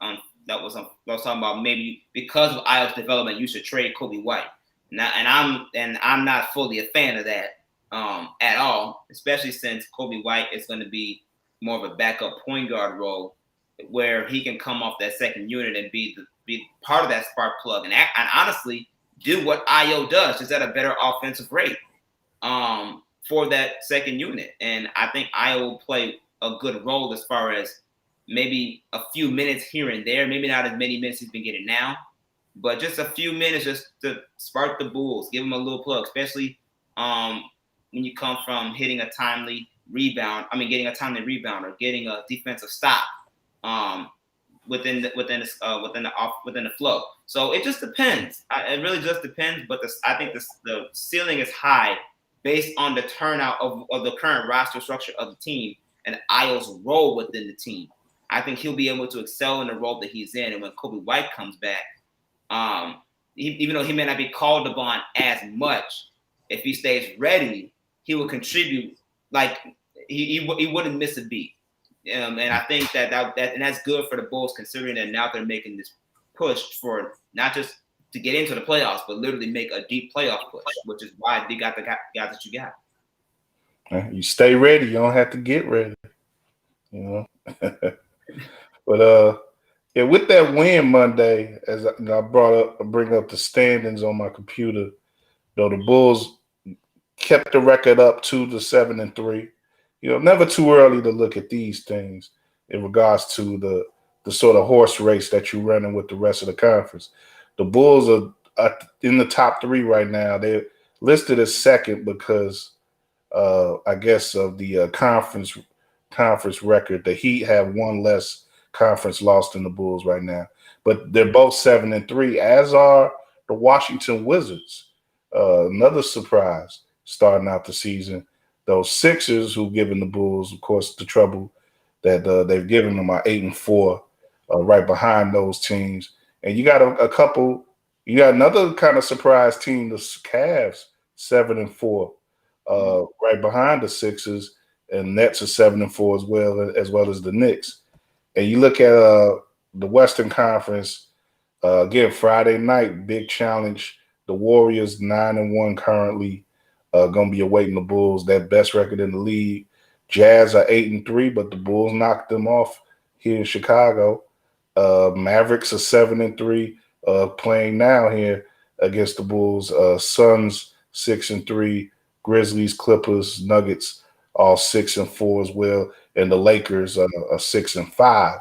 that was talking about maybe because of Io's development, you should trade Kobe White. Now, and I'm not fully a fan of that at all, especially since Kobe White is going to be more of a backup point guard role, where he can come off that second unit and be part of that spark plug, and honestly do what Io does, just at a better offensive rate for that second unit. And I think Io will play a good role as far as maybe a few minutes here and there, maybe not as many minutes he's been getting now, but just a few minutes just to spark the Bulls, give them a little plug, especially when you come from getting a timely rebound or getting a defensive stop within the flow. So it just depends. It really just depends. But I think the ceiling is high based on the turnout of the current roster structure of the team and Io's role within the team. I think he'll be able to excel in the role that he's in. And when Kobe White comes back, even though he may not be called upon as much, if he stays ready, he will contribute. Like he wouldn't miss a beat. And I think that and that's good for the Bulls, considering that now they're making this push for not just to get into the playoffs, but literally make a deep playoff push, which is why they got the guys that you got. You stay ready. You don't have to get ready. But yeah, with that win Monday, as I bring up the standings on my computer, the Bulls kept the record up 2-7-3. Never too early to look at these things in regards to the sort of horse race that you're running with the rest of the conference. The Bulls are in the top 3 right now. They're listed as second because I guess of the conference record. The Heat have one less conference loss than the Bulls right now, but they're both 7-3, as are the Washington Wizards. Another surprise starting out the season. Those Sixers, who've given the Bulls, of course, the trouble that they've given them, are 8-4, right behind those teams. And you got a couple. You got another kind of surprise team, the Cavs, 7-4, right behind the Sixers, and Nets are 7-4 as well as the Knicks. And you look at the Western Conference, again, Friday night, big challenge. The Warriors 9-1 currently, going to be awaiting the Bulls, that best record in the league. Jazz are 8-3, but the Bulls knocked them off here in Chicago. Mavericks are 7-3, playing now here against the Bulls. Suns 6-3, Grizzlies, Clippers, Nuggets all 6-4 as well, and the Lakers are 6-5.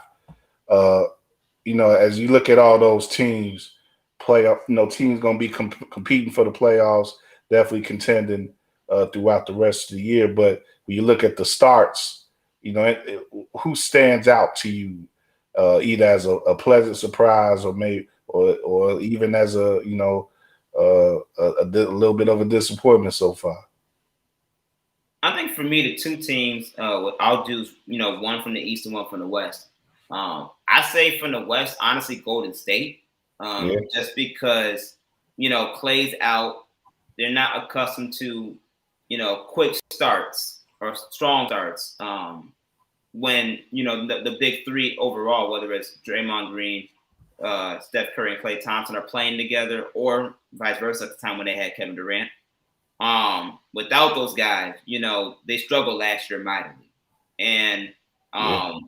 As you look at all those teams, teams going to be competing for the playoffs, definitely contending throughout the rest of the year. But when you look at the starts, who stands out to you, either as a pleasant surprise or even as a little bit of a disappointment so far? I think for me, the two teams, I'll do, one from the East and one from the West. I say from the West, honestly, Golden State, just because, Klay's out. They're not accustomed to, quick starts or strong starts. When, the big three overall, whether it's Draymond Green, Steph Curry, and Klay Thompson are playing together, or vice versa at the time when they had Kevin Durant. Without those guys, they struggled last year mightily. And, I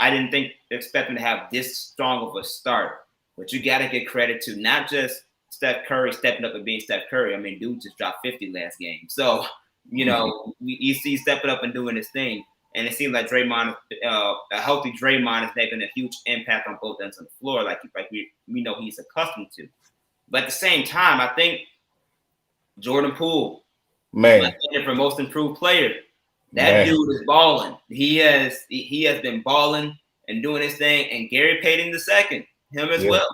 didn't expect them to have this strong of a start, but you got to give credit to not just Steph Curry stepping up and being Steph Curry. I mean, dude just dropped 50 last game. So, you see stepping up and doing his thing. And it seems like Draymond, a healthy Draymond, is making a huge impact on both ends of the floor, like we know he's accustomed to. But at the same time, I think Jordan Poole, man, for most improved player, that dude is balling. He has been balling and doing his thing. And Gary Payton II, him as well.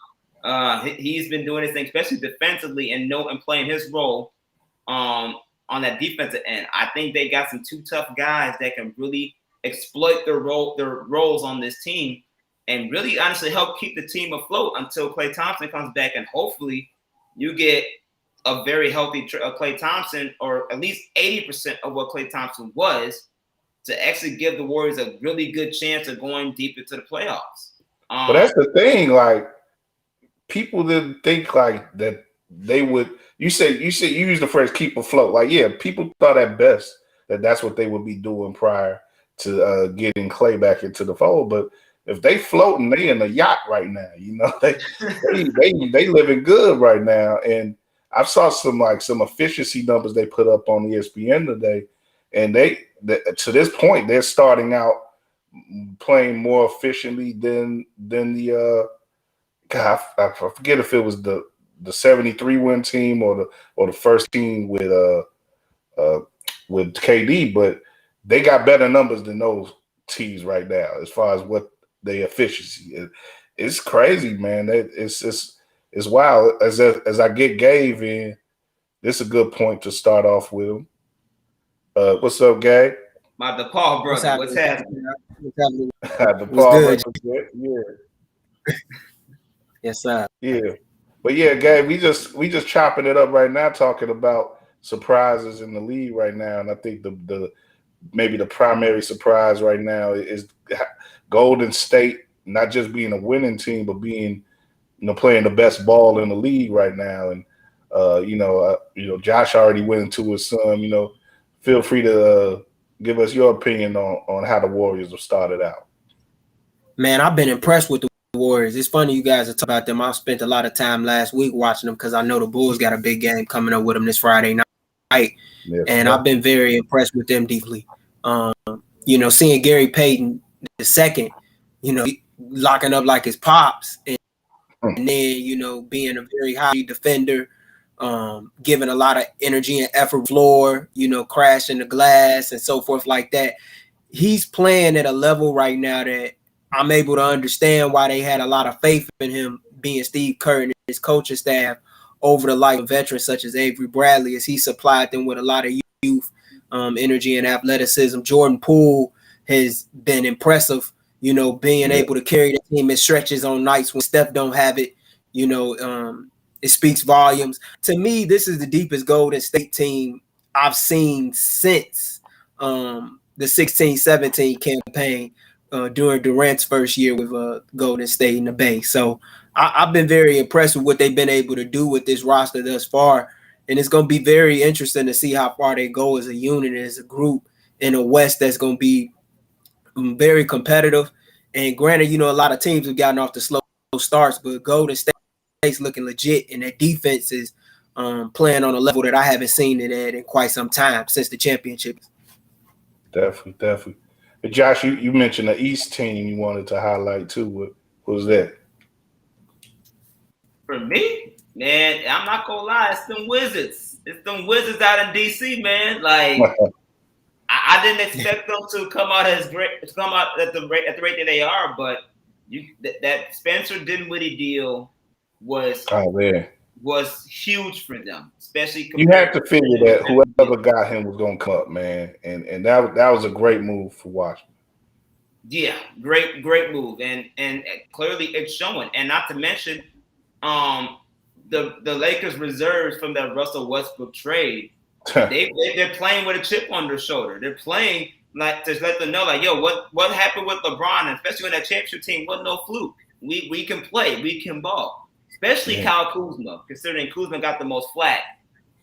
He's been doing his thing, especially defensively, and playing his role on that defensive end. I think they got some two tough guys that can really exploit their roles on this team and really honestly help keep the team afloat until Klay Thompson comes back. And hopefully you get a very healthy Klay Thompson, or at least 80% of what Klay Thompson was, to actually give the Warriors a really good chance of going deep into the playoffs. But that's the thing, like, people didn't think like that they would. You used the phrase "keep afloat." Like, yeah, people thought at best that's what they would be doing prior to getting Klay back into the fold. But if they floating, they in a yacht right now. They living good right now. And I saw some efficiency numbers they put up on ESPN today, and they to this point they're starting out playing more efficiently than the God, I forget if it was the 73 win team or the first team with KD, but they got better numbers than those teams right now as far as what their efficiency. It's crazy, man. It's wild. As I get Gabe in, this is a good point to start off with. What's up, Gabe? My DePaul brother. What's happening? DePaul brother. Yeah. Yes, sir. Yeah. But yeah, Gabe, we just chopping it up right now, talking about surprises in the league right now. And I think maybe the primary surprise right now is Golden State not just being a winning team, but being, playing the best ball in the league right now. And Josh already went into his son. Feel free to give us your opinion on how the Warriors have started out. Man, I've been impressed with the Warriors. It's funny you guys are talking about them. I spent a lot of time last week watching them because I know the Bulls got a big game coming up with them this Friday night. Yes, and I've been very impressed with them deeply. Seeing Gary Payton II, locking up like his pops, and then being a very high defender, giving a lot of energy and effort floor, crashing the glass and so forth like that. He's playing at a level right now that I'm able to understand why they had a lot of faith in him, being Steve Kerr and his coaching staff, over the like veterans such as Avery Bradley, as he supplied them with a lot of youth, energy and athleticism. Jordan Poole has been impressive, being able to carry the team in stretches on nights when Steph don't have it. It speaks volumes. To me, this is the deepest Golden State team I've seen since the 16-17 campaign during Durant's first year with Golden State in the Bay. So I've been very impressed with what they've been able to do with this roster thus far. And it's going to be very interesting to see how far they go as a unit, as a group in a West that's going to be very competitive. And granted, a lot of teams have gotten off the slow starts, but Golden State's looking legit, and their defense is playing on a level that I haven't seen it at in quite some time since the championship. Definitely. But Josh, you mentioned the East team you wanted to highlight too. What was that? For me, man, I'm not gonna lie, it's them Wizards. It's them Wizards out in DC, man. Like I didn't expect them to come out at the rate that they are, but that Spencer Dinwiddie deal was huge for them, especially. You had to figure that whoever got him was gonna come up, man, and that was a great move for Washington. Yeah, great move, and clearly it's showing. And not to mention, the Lakers reserves from that Russell Westbrook trade, they're playing with a chip on their shoulder. They're playing like to let them know, like, yo, what happened with LeBron, and especially when that championship team wasn't no fluke. We can play, we can ball. Especially Kyle Kuzma, considering Kuzma got the most flack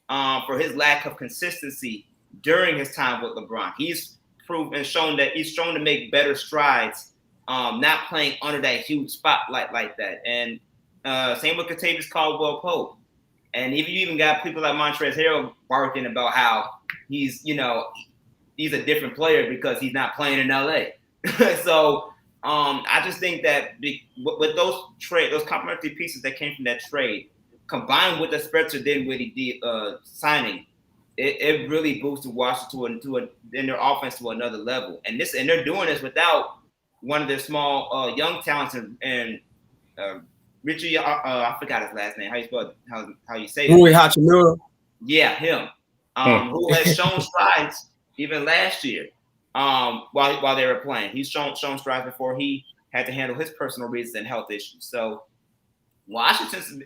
for his lack of consistency during his time with LeBron. He's proved and shown that he's shown to make better strides, not playing under that huge spotlight like that. And same with Kentavious Caldwell-Pope. And you even got people like Montrezl Harrell barking about how he's a different player because he's not playing in LA. So I just think that with those complementary pieces that came from that trade, combined with the Spencer Dinwiddie signing, it really boosted Washington in their offense to another level. And they're doing this without one of their small young talents and Richie. I forgot his last name. How you spell how you say it? Rui Hachimura. Yeah, him. Who has shown strides even last year. While they were playing, he's shown strides before he had to handle his personal reasons and health issues. So Washington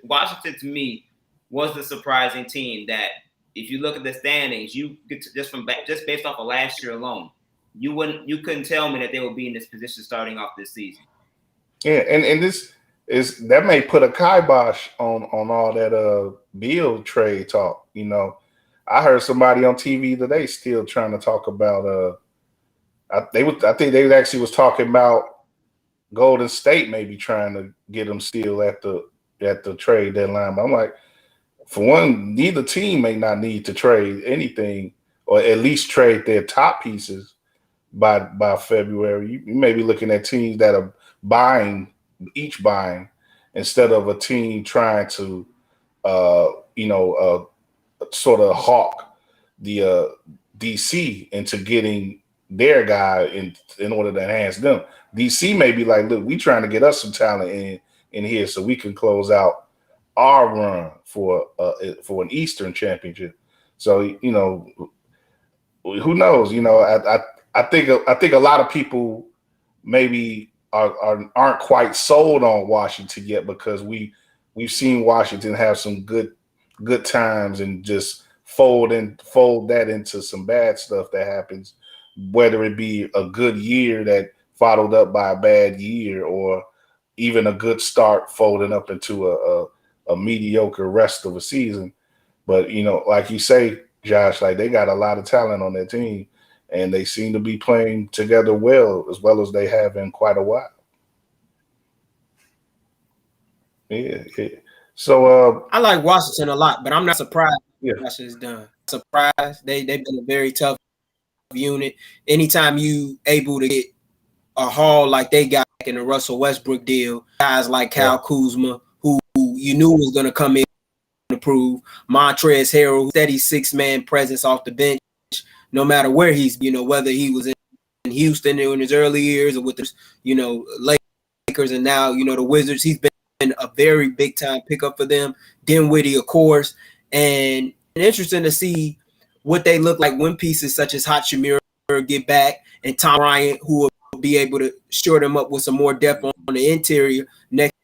to me was the surprising team that, if you look at the standings, you get just based off of last year alone, you couldn't tell me that they would be in this position starting off this season. Yeah, and this is that may put a kibosh on all that Beal trade talk. I heard somebody on TV today still trying to talk about I think they actually was talking about Golden State maybe trying to get them still at the trade deadline. But I'm like, for one, neither team may not need to trade anything, or at least trade their top pieces by February. You may be looking at teams that are buying instead of a team trying to sort of hawk the DC into getting their guy in order to enhance them. DC may be like, look, we trying to get us some talent in here so we can close out our run for an Eastern championship. So who knows? I think a lot of people maybe aren't quite sold on Washington yet, because we've seen Washington have some good times and just fold that into some bad stuff that happens, whether it be a good year that followed up by a bad year, or even a good start folding up into a mediocre rest of a season. But like you say, Josh, like, they got a lot of talent on their team, and they seem to be playing together as well as they have in quite a while. Yeah. So I like Washington a lot, but I'm not surprised Washington's done. Surprised. They've been a very tough unit. Anytime you able to get a haul like they got in the Russell Westbrook deal. Guys like Kyle Kuzma, who you knew was going to come in and improve. Montrezl Harrell, steady 6-man presence off the bench, no matter where he's, whether he was in Houston in his early years or with the, Lakers and now, the Wizards. He's been a very big time pickup for them. Dinwiddie, of course, and interesting to see what they look like when pieces such as Hachimura get back and Tom Bryant, who will be able to shore them up with some more depth on the interior. Next,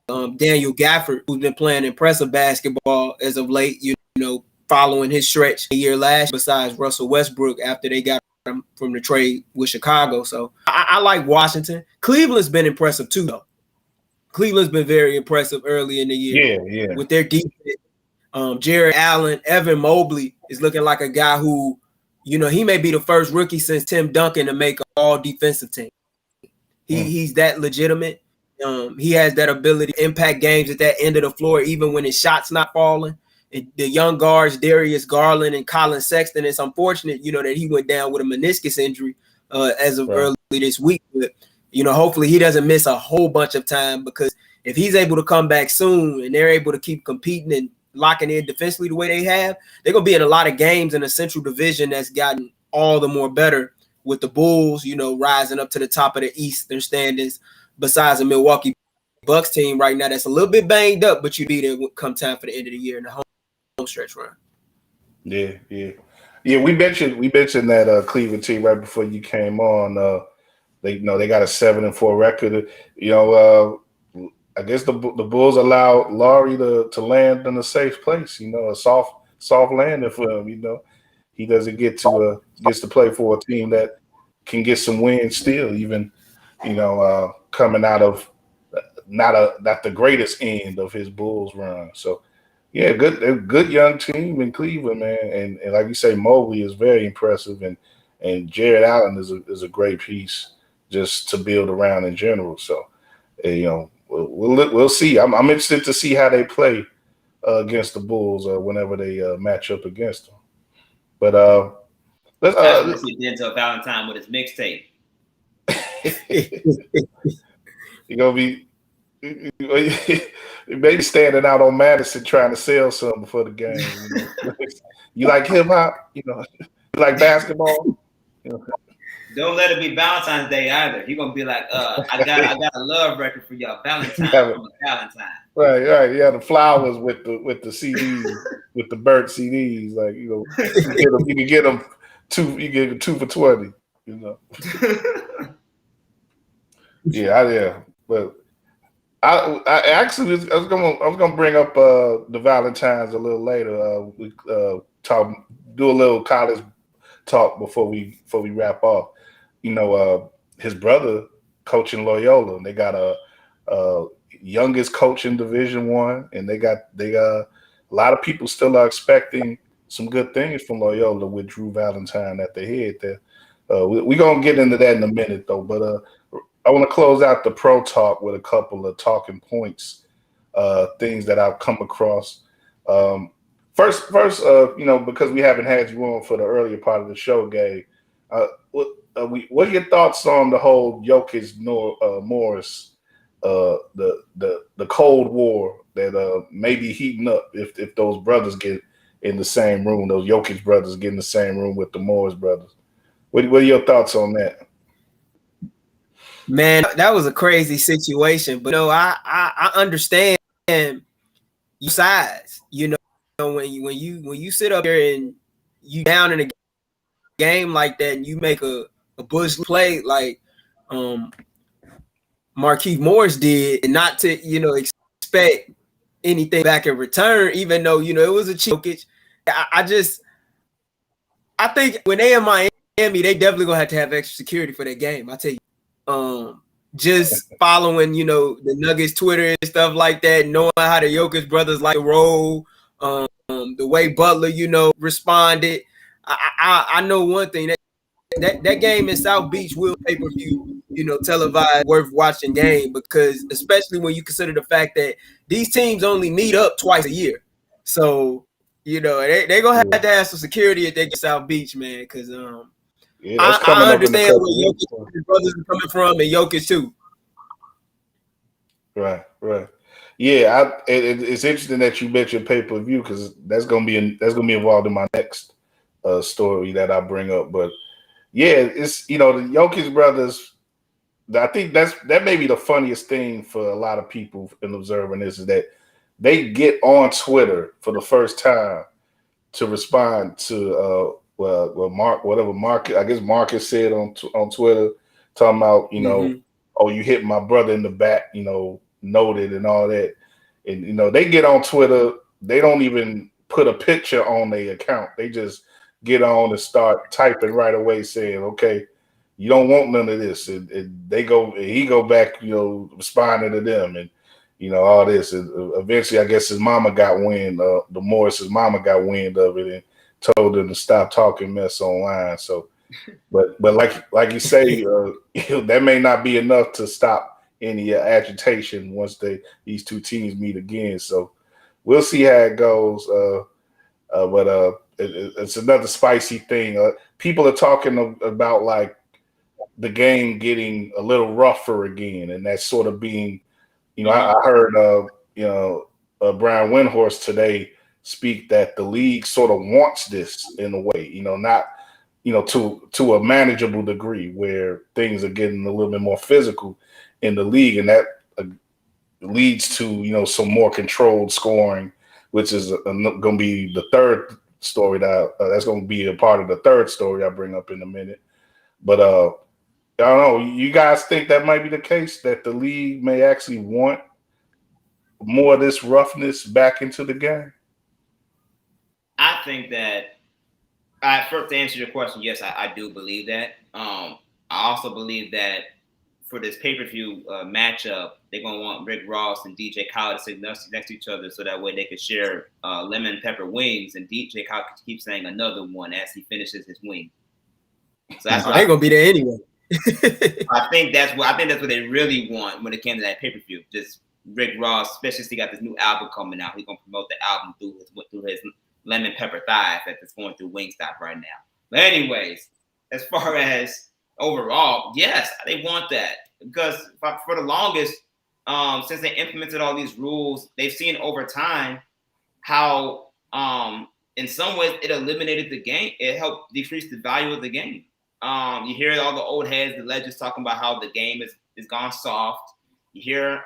Daniel Gafford, who's been playing impressive basketball as of late, following his stretch a year last, besides Russell Westbrook after they got him from the trade with Chicago. So I like Washington. Cleveland's been impressive too, though. Cleveland's been very impressive early in the year with their defense. Jared Allen, Evan Mobley is looking like a guy who, he may be the first rookie since Tim Duncan to make an all defensive team. He's that legitimate. He has that ability to impact games at that end of the floor, even when his shot's not falling. The young guards, Darius Garland and Colin Sexton, it's unfortunate, that he went down with a meniscus injury as of early this week. But, hopefully he doesn't miss a whole bunch of time, because if he's able to come back soon and they're able to keep competing and locking in defensively the way they have, they're going to be in a lot of games in the Central Division that's gotten all the more better with the Bulls, rising up to the top of the Eastern standings, besides the Milwaukee Bucks team right now that's a little bit banged up, but you'd be there come time for the end of the year in the home stretch run. Yeah. We mentioned that Cleveland team right before you came on. They got a 7-4 record. I guess the Bulls allowed Laurie to land in a safe place. A soft landing for him. He doesn't gets to play for a team that can get some wins still, even coming out of not the greatest end of his Bulls run. So. Yeah, good young team in Cleveland, man, and like you say, Mobley is very impressive, and Jared Allen is a great piece just to build around in general. So, we'll see. I'm interested to see how they play against the Bulls whenever they match up against them. But let's see Denzel Valentine with his mixtape. You're gonna be. Maybe standing out on Madison trying to sell something before the game. You like hip hop? You like basketball? Don't let it be Valentine's Day either. You're gonna be like, I got a love record for y'all, Valentine from Valentine. Right. Yeah, the flowers with the CDs, with the burnt CDs. Like you can get them two. You get 2 for $20. Yeah, but. I actually was gonna bring up the Valentines a little later. We do a little college talk before we wrap up. His brother coaching Loyola. They got a youngest coach in Division I, and they got a lot of people still are expecting some good things from Loyola with Drew Valentine at the head there. We're gonna get into that in a minute though, but I want to close out the pro talk with a couple of talking points, things that I've come across. First, because we haven't had you on for the earlier part of the show, Gabe, what are your thoughts on the whole Jokic-Morris, the Cold War that may be heating up if those brothers get in the same room, those Jokic brothers get in the same room with the Morris brothers? What are your thoughts on that? Man, that was a crazy situation, but I understand your sides. When you sit up here and you down in a game like that, and you make a bush play like Markieff Morris did, and not to expect anything back in return, even though it was a Jokic. I think when they in Miami, they definitely gonna have to have extra security for that game. I tell you. Just following, the Nuggets Twitter and stuff like that, knowing how the Jokic brothers like to roll, the way Butler, responded. I know one thing, that game in South Beach will pay-per-view, televised, worth watching game, because especially when you consider the fact that these teams only meet up twice a year. So, they're gonna have to have some security at that South Beach, man, because I understand where Jokic brothers are coming from, and Jokic too. Right. Yeah, it's interesting that you mentioned pay-per-view because that's gonna be involved in my next story that I bring up. But yeah, it's the Jokic brothers. I think that may be the funniest thing for a lot of people in observing this is that they get on Twitter for the first time to respond to I guess Marcus said on Twitter, talking about oh, you hit my brother in the back, noted and all that, and they get on Twitter, they don't even put a picture on their account, they just get on and start typing right away saying, okay, you don't want none of this, and he go back, responding to them, and all this. And eventually, I guess his mama got wind. The Morris's mama got wind of it and told him to stop talking mess online. So, but like you say, that may not be enough to stop any agitation once these two teams meet again. So, we'll see how it goes. But it's another spicy thing. People are talking about like the game getting a little rougher again, and that's sort of being. I heard Brian Windhorst today speak that the league sort of wants this in a way, not to a manageable degree where things are getting a little bit more physical in the league, and that leads to some more controlled scoring, which is going to be the third story that's going to be a part of the third story I bring up in a minute. But I don't know. You guys think that might be the case, that the league may actually want more of this roughness back into the game? I think that, first to answer your question, yes, I do believe that. I also believe that for this pay-per-view matchup, they're going to want Rick Ross and DJ Khaled to sit next to each other so that way they could share lemon pepper wings, and DJ Khaled keeps saying another one as he finishes his wing. So that's they're going to be there anyway. I think that's what they really want when it came to that pay-per-view. Just Rick Ross, especially since he got this new album coming out. He's gonna promote the album through his lemon pepper thighs that's going through Wingstop right now. But anyways, as far as overall, yes, they want that because for the longest, since they implemented all these rules, they've seen over time how in some ways it eliminated the game. It helped decrease the value of the game. You hear all the old heads, the legends talking about how the game is gone soft. You hear,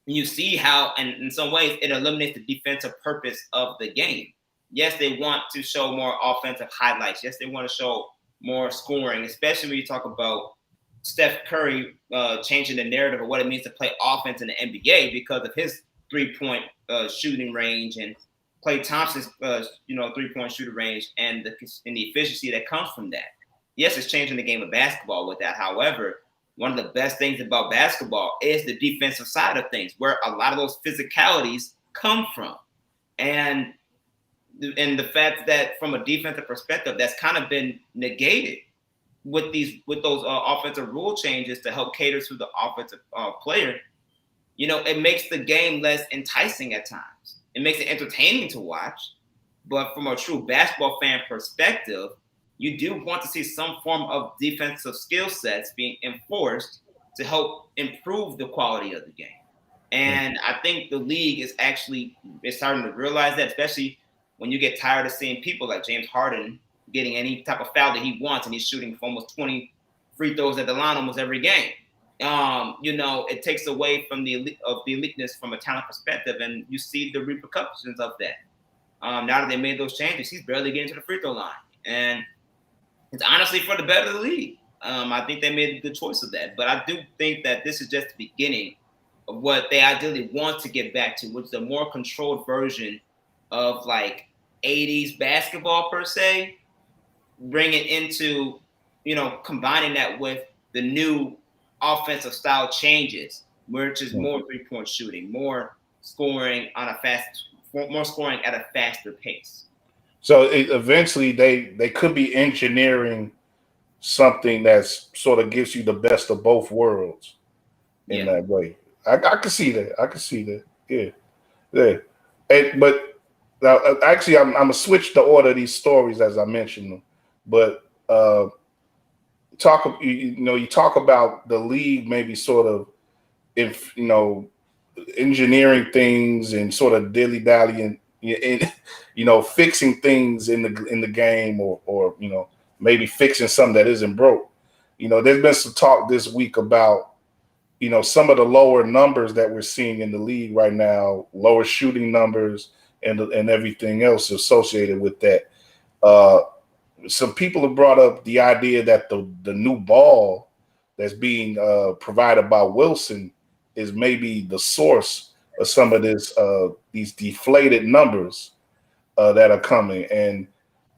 you see how, and in some ways, it eliminates the defensive purpose of the game. Yes, they want to show more offensive highlights. Yes, they want to show more scoring, especially when you talk about Steph Curry changing the narrative of what it means to play offense in the NBA because of his three-point shooting range and Klay Thompson's three-point shooter range and the efficiency that comes from that. Yes, it's changing the game of basketball with that. However, one of the best things about basketball is the defensive side of things, where a lot of those physicalities come from. And the fact that from a defensive perspective, that's kind of been negated with those offensive rule changes to help cater to the offensive player. It makes the game less enticing at times. It makes it entertaining to watch. But from a true basketball fan perspective, you do want to see some form of defensive skill sets being enforced to help improve the quality of the game. And I think the league is starting to realize that, especially when you get tired of seeing people like James Harden getting any type of foul that he wants, and he's shooting for almost 20 free throws at the line almost every game. It takes away from the eliteness from a talent perspective, and you see the repercussions of that. Now that they made those changes, he's barely getting to the free throw line, and it's honestly for the better of the league. I think they made a good choice of that, but I do think that this is just the beginning of what they ideally want to get back to, which is a more controlled version of like 80s basketball per se, bring it into, combining that with the new offensive style changes, which is more three-point shooting, more scoring at a faster pace. So eventually they could be engineering something that's sort of gives you the best of both worlds in that way. I can see that. Yeah. But now, actually, I'm gonna switch the order of these stories as I mentioned them. But you talk about the league maybe sort of if engineering things and sort of dilly-dallying and fixing things in the game or maybe fixing something that isn't broke. There's been some talk this week about some of the lower numbers that we're seeing in the league right now, lower shooting numbers and everything else associated with that. Some people have brought up the idea that the new ball that's being provided by Wilson is maybe the source of some of these deflated numbers that are coming. And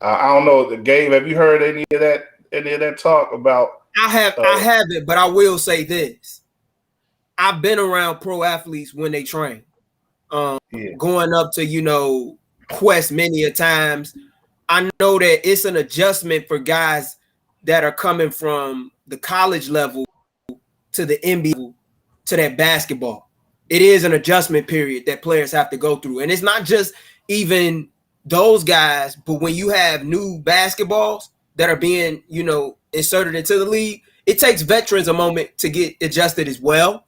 I don't know, Gabe, have you heard any of that talk about? I haven't, but I will say this. I've been around pro athletes when they train, going up to, Quest many a times. I know that it's an adjustment for guys that are coming from the college level to the NBA level to that basketball. It is an adjustment period that players have to go through. And it's not just even those guys, but when you have new basketballs that are being, inserted into the league, it takes veterans a moment to get adjusted as well.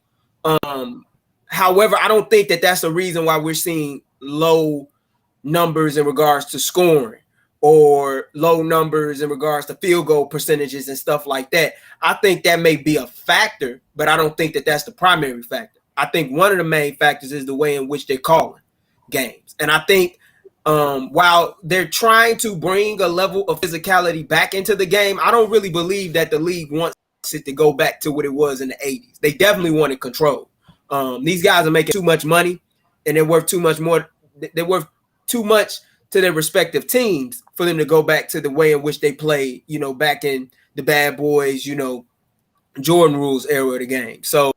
However, I don't think that that's the reason why we're seeing low numbers in regards to scoring or low numbers in regards to field goal percentages and stuff like that. I think that may be a factor, but I don't think that that's the primary factor. I think one of the main factors is the way in which they're calling games. And I think while they're trying to bring a level of physicality back into the game, I don't really believe that the league wants it to go back to what it was in the 80s. They definitely want it controlled. These guys are making too much money, and they're worth too much more. They're worth too much to their respective teams for them to go back to the way in which they played, back in the Bad Boys, Jordan rules era of the game. So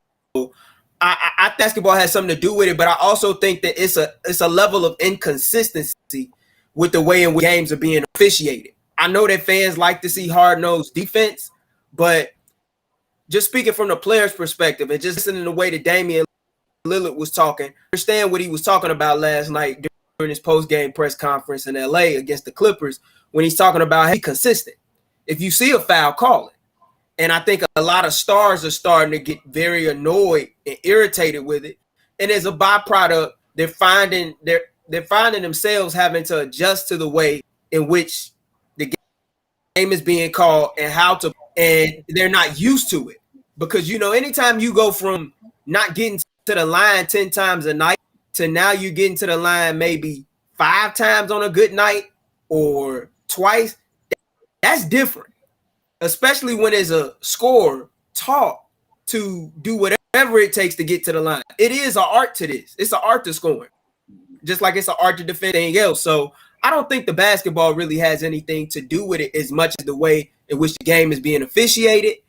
I basketball has something to do with it, but I also think that it's a level of inconsistency with the way in which games are being officiated. I know that fans like to see hard-nosed defense, but just speaking from the player's perspective and just listening to the way that Damian Lillard was talking, understand what he was talking about last night during his post-game press conference in LA against the Clippers when he's talking about, hey, consistent. If you see a foul, call it. And I think a lot of stars are starting to get very annoyed and irritated with it. And as a byproduct, they're finding themselves having to adjust to the way in which the game is being called and they're not used to it. Because, anytime you go from not getting to the line 10 times a night to now you getting to the line maybe 5 times on a good night or twice, that's different. Especially when there's a scorer taught to do whatever it takes to get to the line. It is an art to this. It's an art to scoring, just like it's an art to defend anything else. So I don't think the basketball really has anything to do with it as much as the way in which the game is being officiated.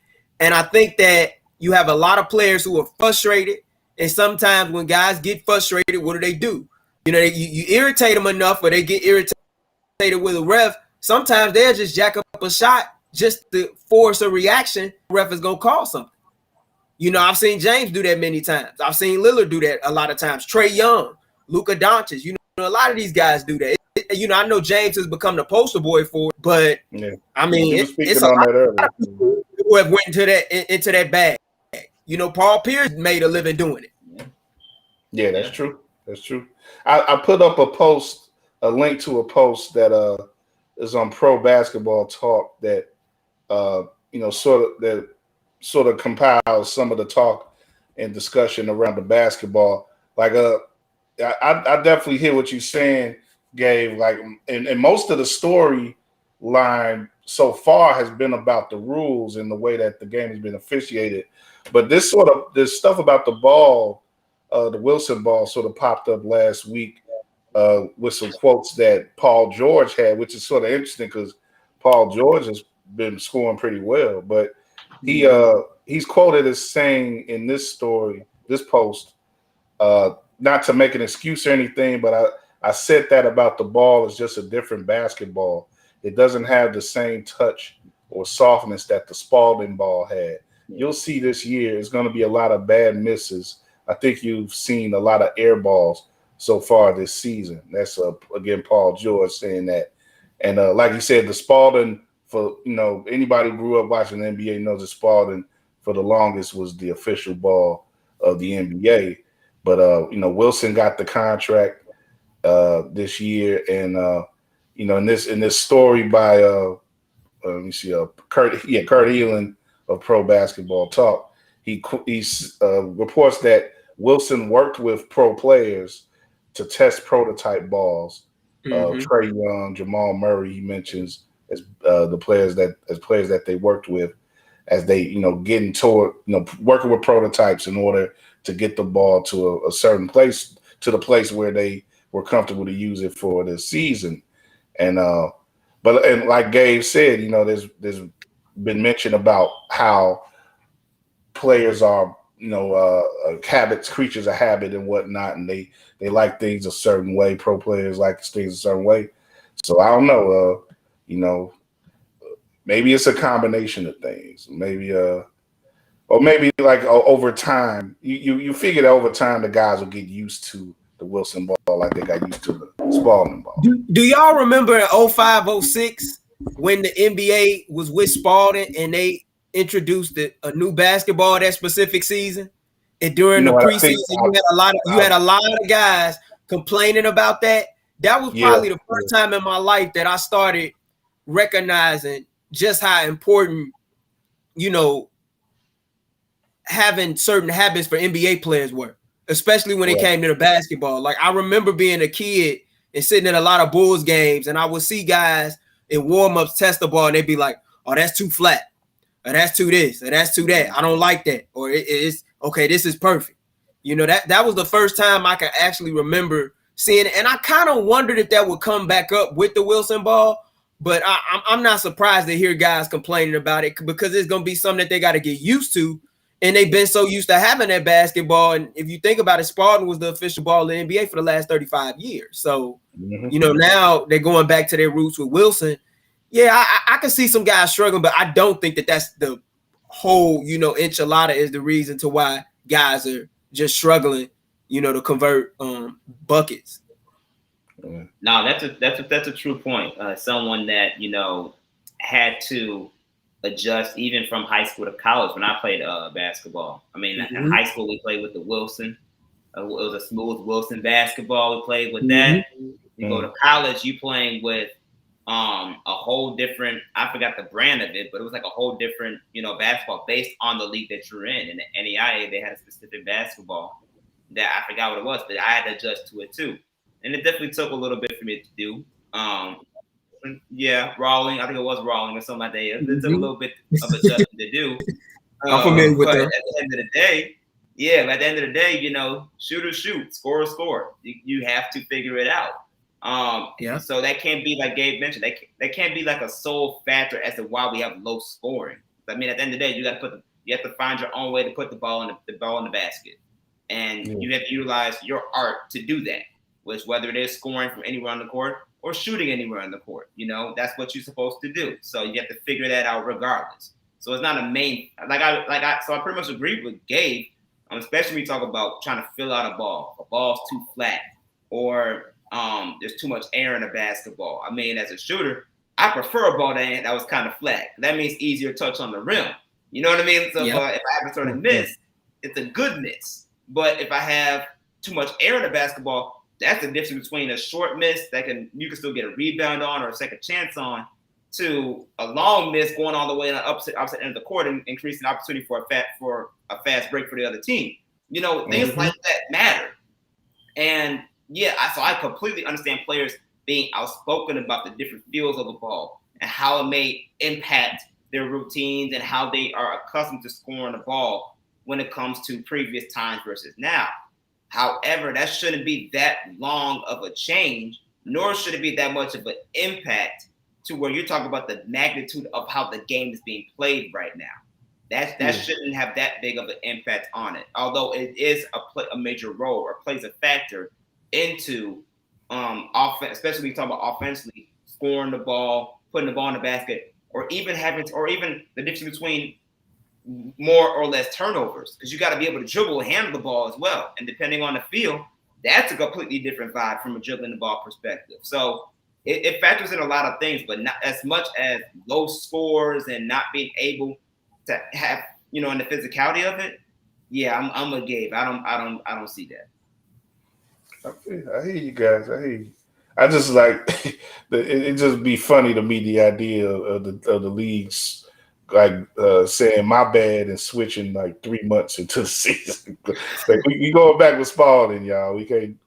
And I think that you have a lot of players who are frustrated. And sometimes when guys get frustrated, what do? You irritate them enough where they get irritated with a ref. Sometimes they'll just jack up a shot just to force a reaction. The ref is going to call something. I've seen James do that many times. I've seen Lillard do that a lot of times. Trae Young, Luka Doncic, a lot of these guys do that. I know James has become the poster boy for it, but I mean, it's a lot of people who have went into that bag. Paul Pierce made a living doing it. Yeah, that's true. That's true. I put up a link to a post that is on Pro Basketball Talk that sort of compiles some of the talk and discussion around the basketball. Like I definitely hear what you're saying, Gabe. Like, and most of the storyline so far has been about the rules and the way that the game has been officiated. But this stuff about the ball, the Wilson ball, sort of popped up last week with some quotes that Paul George had, which is sort of interesting because Paul George has been scoring pretty well. But he's quoted as saying in this post, not to make an excuse or anything, but I said that about the ball is just a different basketball. It doesn't have the same touch or softness that the Spalding ball had. You'll see this year it's going to be a lot of bad misses. I think you've seen a lot of air balls so far this season. That's again Paul George saying that. And like you said, the Spalding, for anybody who grew up watching the NBA knows that Spalding for the longest was the official ball of the NBA. But Wilson got the contract this year, and in this story by let me see, Kurt Heelan of Pro Basketball Talk, he reports that Wilson worked with pro players to test prototype balls. Trae Young, Jamal Murray, he mentions as players that they worked with as they getting toward working with prototypes in order to get the ball to a certain place, to the place where they were comfortable to use it for the season. And but like Gabe said, there's been mention about how players are habits, creatures of habit and whatnot, and they like things a certain way. Pro players like things a certain way. So I don't know, maybe it's a combination of things. Maybe or maybe like over time, you figure that over time the guys will get used to the Wilson ball like they got used to the Spalding ball. Do y'all remember in 05-06 when the NBA was with Spalding and they introduced a new basketball that specific season? And during the preseason, you had a lot of guys complaining about that. That was probably the first time in my life that I started recognizing just how important, having certain habits for NBA players were, especially when it came to the basketball. Like, I remember being a kid and sitting in a lot of Bulls games, and I would see guys in warm-ups test the ball, and they'd be like, oh, that's too flat, or that's too this, or that's too that. I don't like that. Or it's okay, this is perfect. That was the first time I could actually remember seeing it. And I kind of wondered if that would come back up with the Wilson ball, but I'm not surprised to hear guys complaining about it, because it's going to be something that they got to get used to. And they've been so used to having that basketball. And if you think about it, Spalding was the official ball of the NBA for the last 35 years. So, now they're going back to their roots with Wilson. Yeah, I can see some guys struggling, but I don't think that that's the whole, enchilada is the reason to why guys are just struggling, to convert buckets. No, that's a true point. Someone that, had to adjust even from high school to college when I played basketball. I mean, in high school, we played with the Wilson. It was a smooth Wilson basketball. We played with that. You go to college, you playing with a whole different, I forgot the brand of it, but it was like a whole different, basketball based on the league that you're in. In the NAIA, they had a specific basketball that I forgot what it was, but I had to adjust to it too. And it definitely took a little bit for me to do. Rawling. I think it was Rawling or something like that. It took a little bit of adjustment to do. I'm familiar with that. At the end of the day, shooters shoot, scorers score. You have to figure it out. So that can't be, like Gabe mentioned, that can't be like a sole factor as to why we have low scoring. I mean, at the end of the day, you have to find your own way to put the ball in the basket, and you have to utilize your art to do that. Which, whether it is scoring from anywhere on the court or shooting anywhere on the court, that's what you're supposed to do. So you have to figure that out regardless. So it's not a main so I pretty much agree with Gabe, especially when you talk about trying to fill out a ball. A ball's too flat, or there's too much air in a basketball. I mean, as a shooter, I prefer a ball that was kind of flat. That means easier touch on the rim. You know what I mean? So if I have a sort of miss, it's a good miss. But if I have too much air in the basketball, that's the difference between a short miss that you can still get a rebound on or a second chance on, to a long miss going all the way on the opposite end of the court and increasing opportunity for a fast break for the other team. Things like that matter. And so I completely understand players being outspoken about the different feels of the ball and how it may impact their routines and how they are accustomed to scoring the ball when it comes to previous times versus now. However, that shouldn't be that long of a change, nor should it be that much of an impact to where you're talking about the magnitude of how the game is being played right now. That shouldn't have that big of an impact on it, although it is a major role or plays a factor into offense, especially when you talk about offensively, scoring the ball, putting the ball in the basket, or even the difference between more or less turnovers, because you got to be able to dribble and handle the ball as well. And depending on the field, that's a completely different vibe from a dribbling the ball perspective. So it factors in a lot of things, but not as much as low scores and not being able to have, in the physicality of it. Yeah, I'm a Gabe. I don't see that. I hear you guys. I hear you. I just like it just be funny to me the idea of the leagues like saying my bad and switching like 3 months into the season. Like we going back with Spalding, y'all. We can't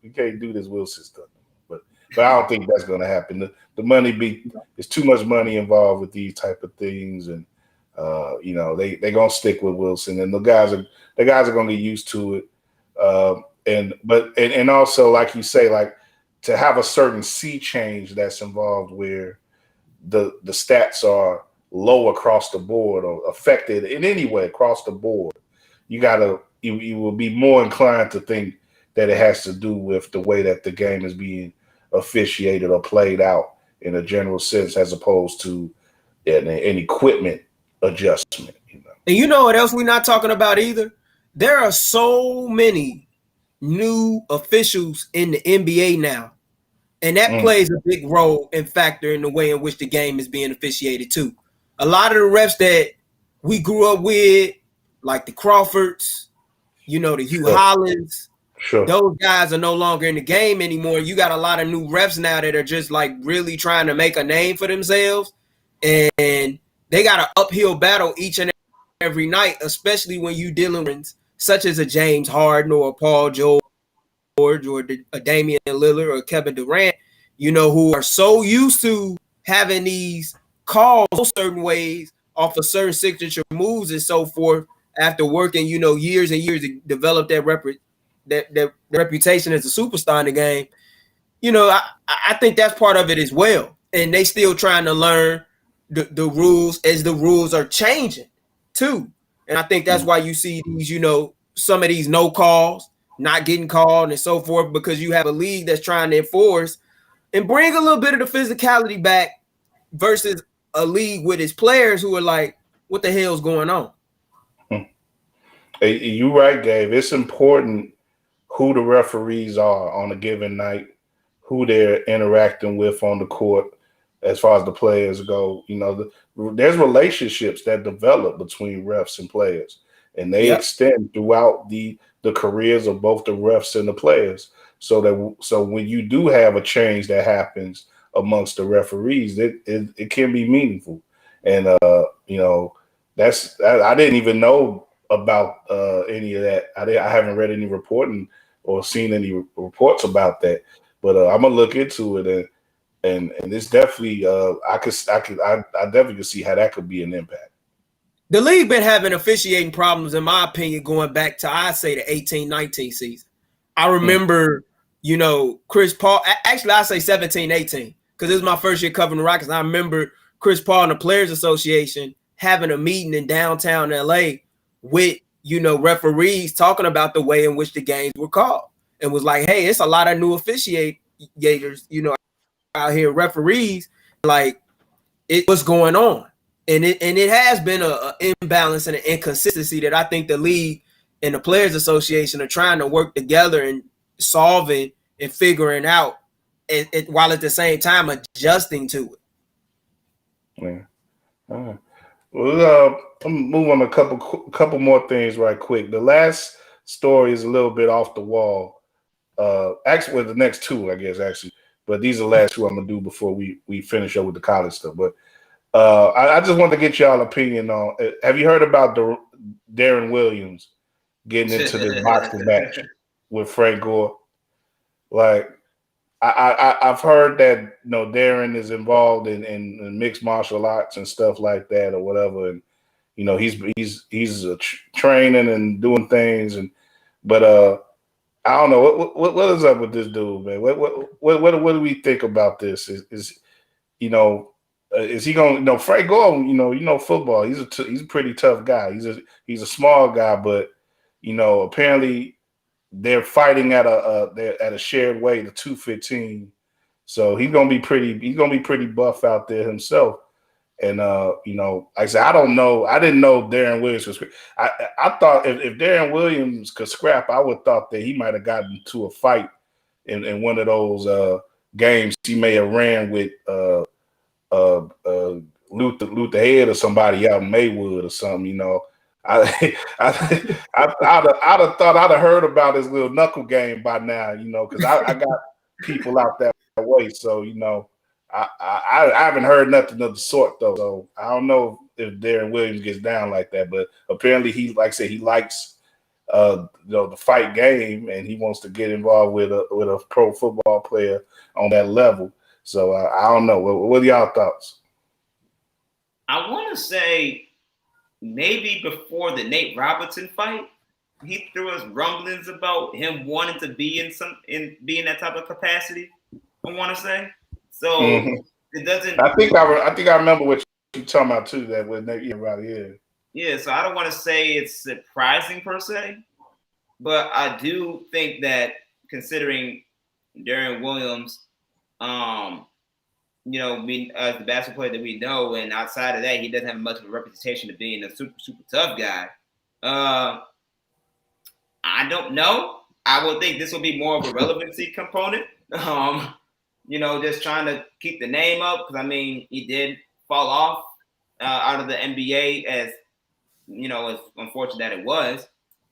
do this Wilson stuff. But I don't think that's gonna happen. The money there's too much money involved with these type of things, and they gonna stick with Wilson, and the guys are gonna get used to it. And also, like you say, like to have a certain sea change that's involved where the stats are low across the board or affected in any way across the board, you will be more inclined to think that it has to do with the way that the game is being officiated or played out in a general sense, as opposed to an equipment adjustment. And you know what else we're not talking about either? There are so many new officials in the NBA now. And that plays a big role and factor in the way in which the game is being officiated too. A lot of the refs that we grew up with, like the Crawfords, the Hugh Hollands, those guys are no longer in the game anymore. You got a lot of new refs now that are just like really trying to make a name for themselves. And they got an uphill battle each and every night, especially when you dealing with such as a James Harden or a Paul George or a Damian Lillard or Kevin Durant, who are so used to having these calls certain ways off of certain signature moves and so forth after working, years and years to develop that reputation as a superstar in the game. I think that's part of it as well. And they still trying to learn the rules as the rules are changing too. And I think that's why you see these, some of these no calls not getting called and so forth, because you have a league that's trying to enforce and bring a little bit of the physicality back versus a league with its players who are like, what the hell's going on? Hey, you're right, Gabe. It's important who the referees are on a given night, who they're interacting with on the court as far as the players go. There's relationships that develop between refs and players, and they extend throughout the careers of both the refs and the players. So when you do have a change that happens amongst the referees, it can be meaningful. And I didn't even know about any of that. I haven't read any reporting or seen any reports about that. But I'm gonna look into it, and it's definitely I definitely could see how that could be an impact. The league been having officiating problems, in my opinion, going back to, I'd say, the 18-19 season. I remember, Chris Paul. Actually, I say 17-18 because this is my first year covering the Rockets. I remember Chris Paul and the Players Association having a meeting in downtown LA with, referees talking about the way in which the games were called, and was like, hey, it's a lot of new officiators, out here, referees, like, what's going on. And it has been an imbalance and an inconsistency that I think the league and the Players Association are trying to work together and solving and figuring out, while at the same time adjusting to it. Yeah. All right. Well, I'm move on a couple more things right quick. The last story is a little bit off the wall. Actually, the next two, I guess, actually. But these are the last two I'm gonna do before we finish up with the college stuff. But I just want to get y'all opinion on. Have you heard about Darren Williams getting into this boxing match with Frank Gore? Like, I've heard that Darren is involved in mixed martial arts and stuff like that or whatever, and he's training and doing things, but I don't know what is up with this dude, man. What do we think about this? Is he going? Frank Gore, football. He's a pretty tough guy. He's a small guy, but apparently they're fighting at a shared weight, the 215. So he's gonna be pretty buff out there himself. And like I said, I don't know. I didn't know Darren Williams was. I thought if Darren Williams could scrap, I would have thought that he might have gotten to a fight in one of those games he may have ran with Luther Head or somebody out in Maywood or something. I'd have thought I'd have heard about his little knuckle game by now, because I got people out that way. So, I haven't heard nothing of the sort though. So I don't know if Darren Williams gets down like that, but apparently like I said, he likes the fight game, and he wants to get involved with a pro football player on that level. So I don't know. What are y'all thoughts? I want to say maybe before the Nate Robinson fight, he threw us rumblings about him wanting to be be in that type of capacity. I want to say so. It doesn't. I think I remember what you're talking about too. That was Nate right here. Yeah, so I don't want to say it's surprising per se, but I do think that considering Darren Williams, as the basketball player that we know, and outside of that, he doesn't have much of a reputation of being a super, super tough guy. I don't know. I would think this will be more of a relevancy component. Just trying to keep the name up, because he did fall off out of the NBA, as as unfortunate that it was.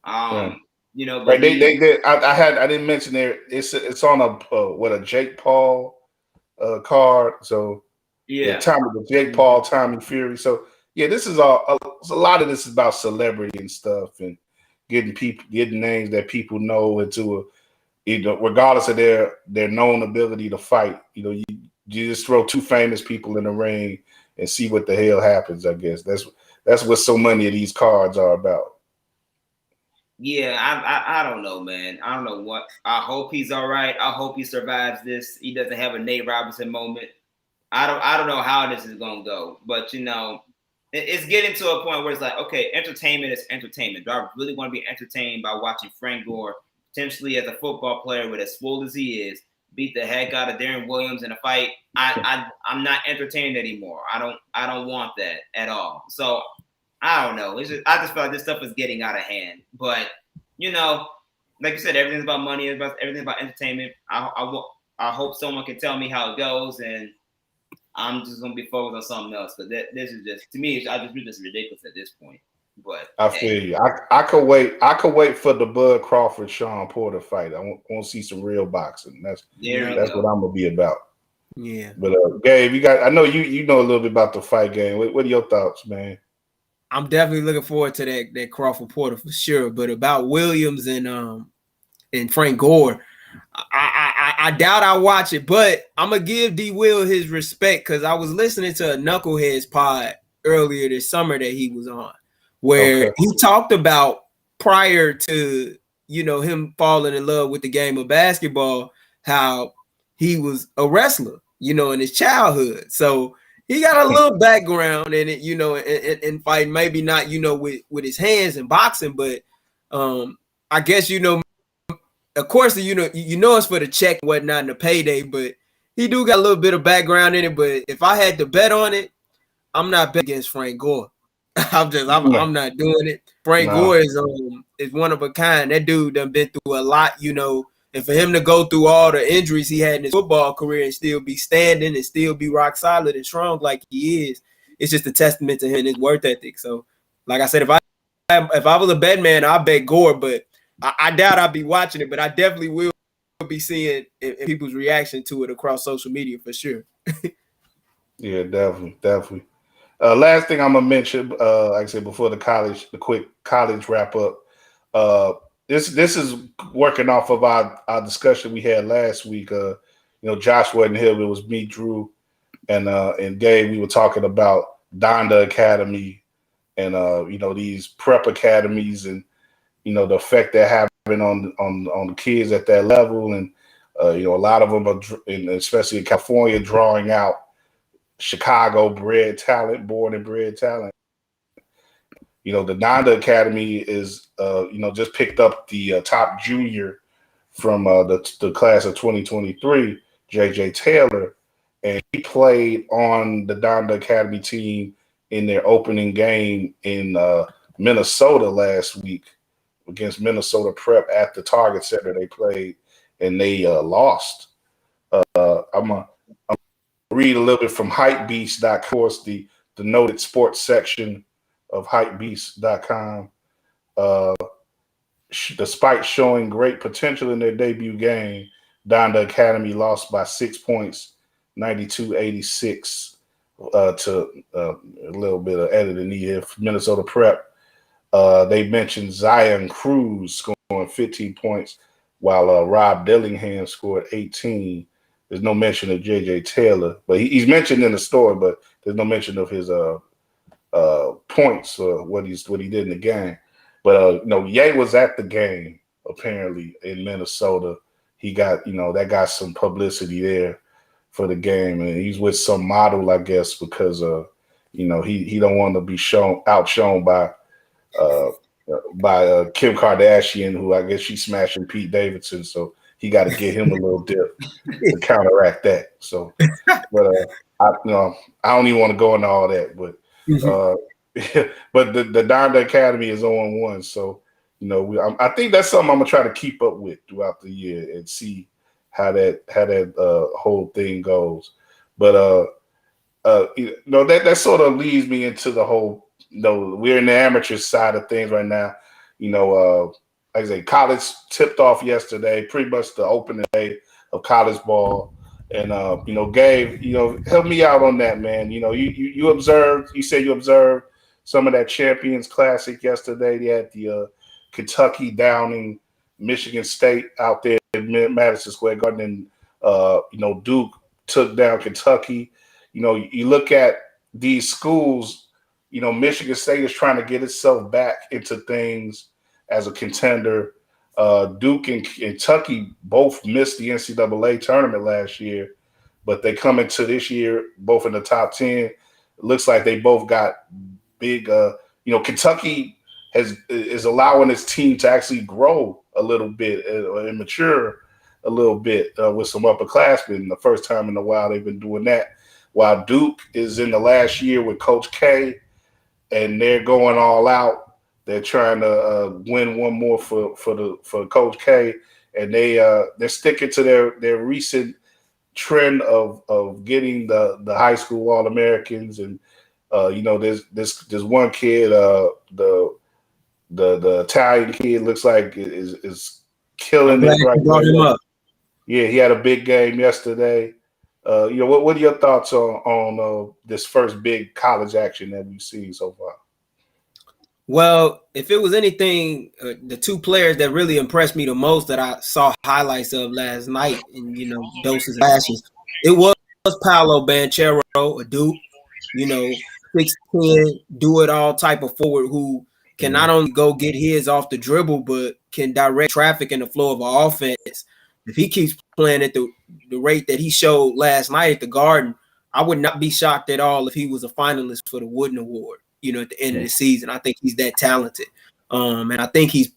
Right. But they did. I didn't mention there. It's on a Jake Paul card. So yeah, the Jake Paul, Tommy Fury. So yeah, this is a lot of this is about celebrity and stuff, and getting names that people know into regardless of their known ability to fight. You just throw two famous people in the ring and see what the hell happens. I guess that's what so many of these cards are about. Yeah, I don't know, man. I don't know what. I hope he's all right. I hope he survives this. He doesn't have a Nate Robinson moment. I don't know how this is gonna go, but it's getting to a point where it's like, okay, entertainment is entertainment. Do I really want to be entertained by watching Frank Gore, potentially as a football player with as swole as he is, beat the heck out of Darren Williams in a fight? I'm not entertained anymore. I don't want that at all. So I don't know. I just feel like this stuff is getting out of hand. But like you said, everything's about money. Everything's about entertainment. I hope someone can tell me how it goes, and I'm just gonna be focused on something else, because this is just, to me, it's just ridiculous at this point. But I feel you. I could wait. I could wait for the Bud Crawford Sean Porter fight. I want to see some real boxing. That's what I'm gonna be about. Yeah. But Gabe, I know you know a little bit about the fight game. What are your thoughts, man? I'm definitely looking forward to that Crawford Porter for sure. But about Williams and Frank Gore, I doubt I watch it, but I'm gonna give D Will his respect, because I was listening to a Knuckleheads pod earlier this summer that he was on, where he talked about, prior to him falling in love with the game of basketball, how he was a wrestler, in his childhood. So he got a little background in it, in fighting, maybe not, with his hands in boxing, but I guess, of course, it's for the check and whatnot and the payday, but he do got a little bit of background in it. But if I had to bet on it, I'm not betting against Frank Gore. I'm not doing it. Frank Gore is one of a kind. That dude done been through a lot, and for him to go through all the injuries he had in his football career and still be standing and still be rock solid and strong like he is, it's just a testament to him and his work ethic. So, like I said, if I was a bet man, I'd bet Gore, but I doubt I'll be watching it, but I definitely will be seeing people's reaction to it across social media for sure. Yeah, definitely. Last thing I'm gonna mention, like I said before the quick college wrap up. This is working off of our discussion we had last week. Josh wasn't here. It was me, Drew, and Gabe. We were talking about Donda Academy and these prep academies and the effect they're having on the kids at that level, and a lot of them are, and especially in California, drawing out Chicago bred talent, born and bred talent. The Donda Academy is just picked up the top junior from the class of 2023, JJ Taylor, and he played on the Donda Academy team in their opening game in Minnesota last week against Minnesota Prep at the Target Center. They played and they lost. I'm gonna read a little bit from Hypebeast.com, the noted sports section of hypebeast.com. Despite showing great potential in their debut game, Donda Academy lost by 6 points, 92-86 to a little bit of editing here for Minnesota Prep. They mentioned Zion Cruz scoring 15 points, while Rob Dillingham scored 18. There's no mention of J.J. Taylor, but he's mentioned in the story, but there's no mention of his points or what he did in the game. But Ye was at the game apparently in Minnesota. He got that got some publicity there for the game, and he's with some model, I guess, because he don't want to be outshone by Kim Kardashian, who I guess she's smashing Pete Davidson, so he got to get him a little dip to counteract that. So, but I don't even want to go into all that, but but the Donda Academy is 0-1, so I think that's something I'm gonna try to keep up with throughout the year and see how that whole thing goes. But that sort of leads me into the whole. We're in the amateur side of things right now. Like I say, college tipped off yesterday, pretty much the opening day of college ball. And Gabe, help me out on that, man. You observed. You said you observed some of that Champions Classic yesterday. They had the Kentucky downing Michigan State out there in Madison Square Garden, and Duke took down Kentucky. You look at these schools. Michigan State is trying to get itself back into things as a contender. Duke and Kentucky both missed the NCAA tournament last year, but they come into this year both in the top 10. It looks like they both got big. Kentucky is allowing its team to actually grow a little bit and mature a little bit with some upperclassmen. The first time in a while they've been doing that. While Duke is in the last year with Coach K, and they're going all out. They're trying to win one more for Coach K, and they're sticking to their recent trend of getting the high school All-Americans. And there's one kid, the Italian kid, looks like is killing it right now. Yeah, he had a big game yesterday. What are your thoughts on this first big college action that we've seen so far? Well, if it was anything, the two players that really impressed me the most that I saw highlights of last night and, doses and flashes, it was Paolo Banchero, a Duke, 6'10", do-it-all type of forward who can not only go get his off the dribble, but can direct traffic in the flow of an offense. If he keeps playing at the rate that he showed last night at the Garden, I would not be shocked at all if he was a finalist for the Wooden Award, at the end of the season. I think he's that talented. And I think he's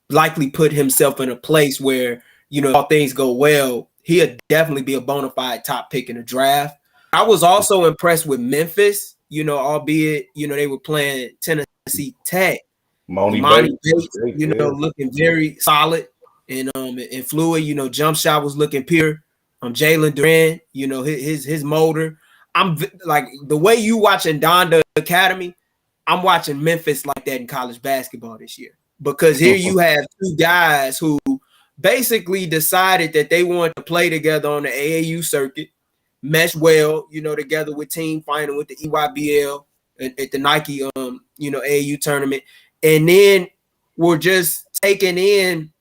likely put himself in a place where, all things go well, he'll definitely be a bona fide top pick in the draft. I was also impressed with Memphis, albeit, they were playing Tennessee Tech. Monty Bates, looking very solid. And fluid, jump shot was looking pure. Jalen Duran, his motor. I'm like the way you watching Donda Academy, I'm watching Memphis like that in college basketball this year. Because here you have two guys who basically decided that they wanted to play together on the AAU circuit, mesh well, together with team final with the EYBL at the Nike AAU tournament. And then we're just taking in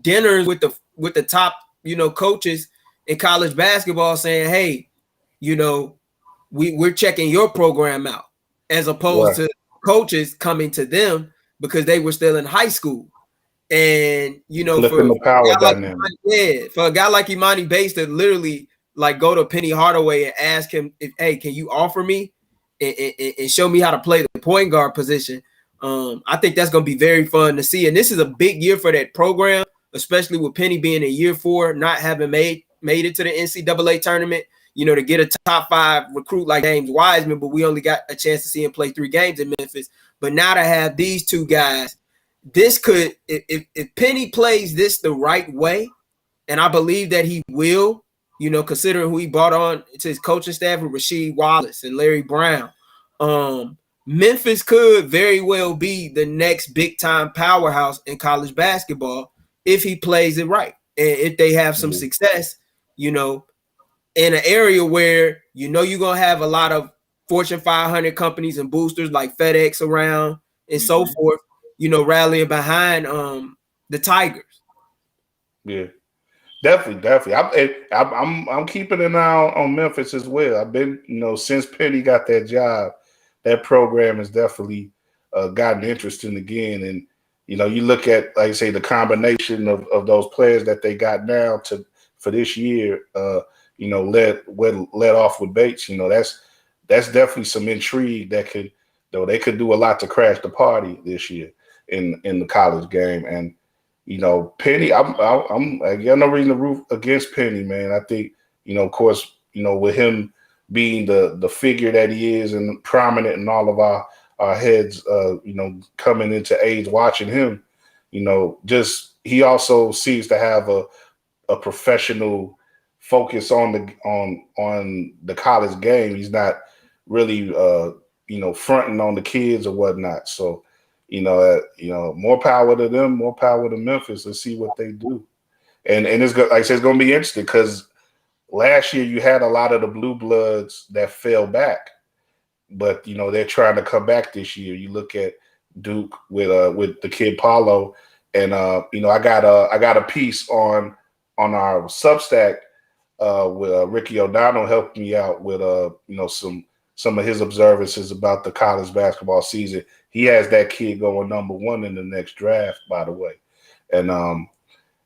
dinners with the top coaches in college basketball saying, hey, we're checking your program out, as opposed to coaches coming to them because they were still in high school. And for a guy like Imani Bates to literally like go to Penny Hardaway and ask him hey, can you offer me and show me how to play the point guard position? I think that's going to be very fun to see. And this is a big year for that program, especially with Penny being in year 4, not having made it to the NCAA tournament, to get a top 5 recruit like James Wiseman, but we only got a chance to see him play 3 games in Memphis. But now to have these two guys, this could, if Penny plays this the right way, and I believe that he will, considering who he brought on to his coaching staff with Rasheed Wallace and Larry Brown, Memphis could very well be the next big time powerhouse in college basketball if he plays it right. And if they have some success, you know, in an area where you know you're gonna have a lot of Fortune 500 companies and boosters like FedEx around and so forth, you know, rallying behind the Tigers. Yeah, definitely. I'm keeping an eye on Memphis as well. I've been, you know, since Penny got that job, that program has definitely gotten interesting again. And you know, you look at, like I say, the combination of those players that they got now for this year. You know, let off with Bates. You know, that's definitely some intrigue that could, though they could do a lot to crash the party this year in the college game. And you know, Penny, I got no reason to root against Penny, man. I think, you know, of course, you know, with him being the figure that he is and prominent in all of our heads, you know, coming into age, watching him, you know, just he also seems to have a professional focus on the college game. He's not really you know, fronting on the kids or whatnot. So, you know, more power to them, more power to Memphis. Let's see what they do. And it's good, like I said, it's gonna be interesting because last year you had a lot of the blue bloods that fell back, but you know, they're trying to come back this year. You look at Duke with the kid Paulo, and you know, I got a piece on our Substack with Ricky O'Donnell helping me out with you know, some of his observances about the college basketball season. He has that kid going #1 in the next draft, by the way. And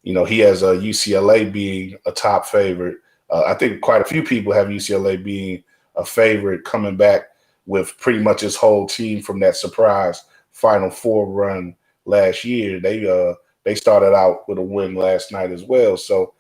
you know, he has UCLA being a top favorite. I think quite a few people have UCLA being a favorite, coming back with pretty much his whole team from that surprise Final Four run last year. They started out with a win last night as well. So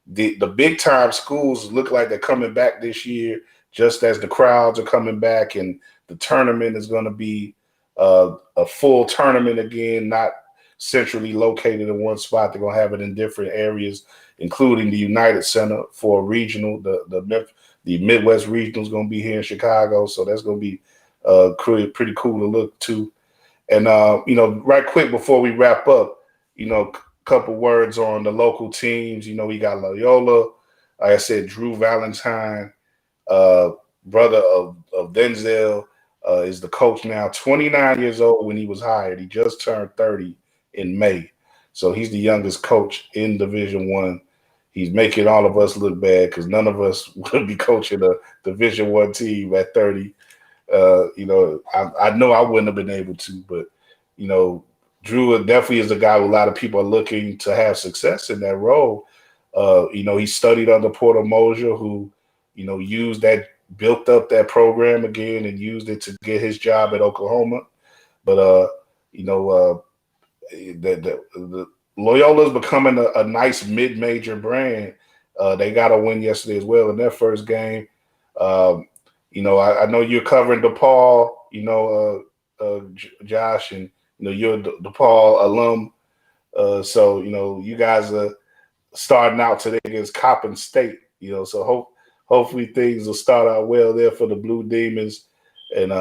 the big time schools look like they're coming back this year, just as the crowds are coming back, and the tournament is going to be a full tournament again, not centrally located in one spot. They're going to have it in different areas, including the United Center for a regional. The Midwest regional is going to be here in Chicago, so that's going to be pretty cool to look to. And you know, right quick before we wrap up, you know, couple words on the local teams. You know, we got Loyola, like I said, Drew Valentine, brother of Denzel, is the coach now, 29 years old when he was hired. He just turned 30 in May. So he's the youngest coach in Division I. He's making all of us look bad because none of us would be coaching a Division I team at 30. You know, I know I wouldn't have been able to, but, you know, Drew definitely is a guy who a lot of people are looking to have success in that role. You know, he studied under Porter Moser, who, you know, built up that program again and used it to get his job at Oklahoma. But, you know, the Loyola's becoming a nice mid-major brand. They got a win yesterday as well in their first game. You know, I know you're covering DePaul, you know, Josh, and you know, you're a DePaul alum. So, you know, you guys are starting out today against Coppin State, you know, so hopefully things will start out well there for the Blue Demons. And,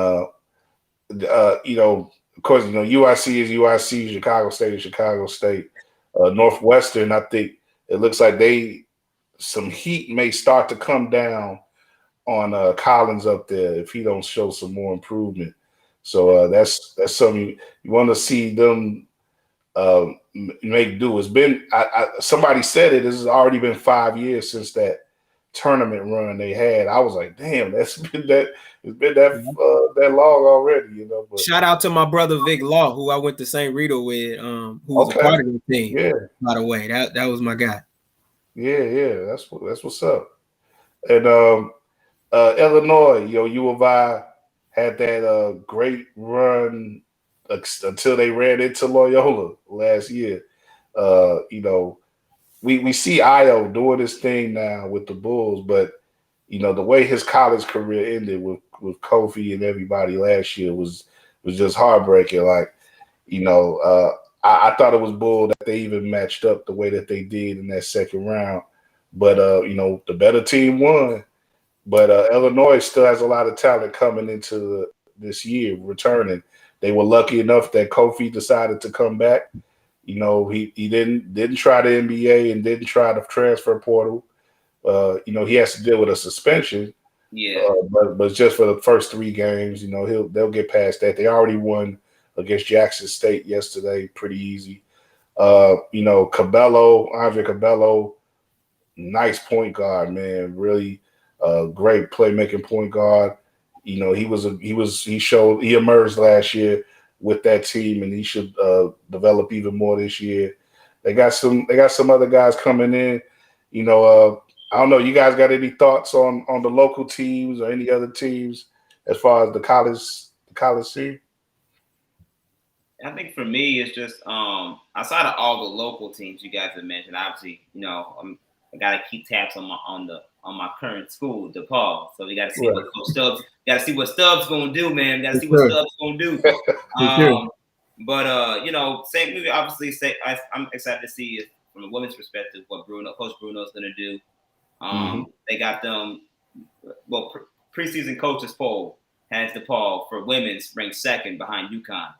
you know, of course, you know, UIC is UIC, Chicago State is Chicago State. Northwestern, I think it looks like some heat may start to come down on Collins up there if he don't show some more improvement. So that's something you want to see them make do. It's been somebody said it. This has already been 5 years since that tournament run they had. I was like, damn, it's been that long already, you know. But shout out to my brother Vic Law, who I went to St. Rita with, who was a part of the team. Yeah, by the way, that was my guy. Yeah, that's what's up. And Illinois, you know, U of I had that great run until they ran into Loyola last year. You know, we see Io doing this thing now with the Bulls, but you know, the way his college career ended with Kofi and everybody last year was just heartbreaking. Like, you know, I thought it was bull that they even matched up the way that they did in that second round. But you know, the better team won. But Illinois still has a lot of talent coming into this year returning. They were lucky enough that Kofi decided to come back. You know, he didn't try the NBA and didn't try the transfer portal. You know, he has to deal with a suspension. Yeah. But just for the first 3 games, you know, they'll get past that. They already won against Jackson State yesterday, pretty easy. You know, Andre Cabello, nice point guard, man. Really great playmaking point guard. You know, he emerged last year with that team, and he should develop even more this year. They got some other guys coming in. You know, I don't know. You guys got any thoughts on the local teams or any other teams as far as the college scene? I think for me, it's just outside of all the local teams you guys have mentioned. Obviously, you know, I gotta keep tabs on my current school, DePaul. So we gotta see what Coach Stubbs. Gotta see what Stubbs gonna do, man. Gotta see what Stubbs gonna do. But you know, same movie. Obviously, I'm excited to see it from a women's perspective what Coach Bruno's gonna do. They got them. Well, preseason coaches poll has DePaul for women's ranked second behind UConn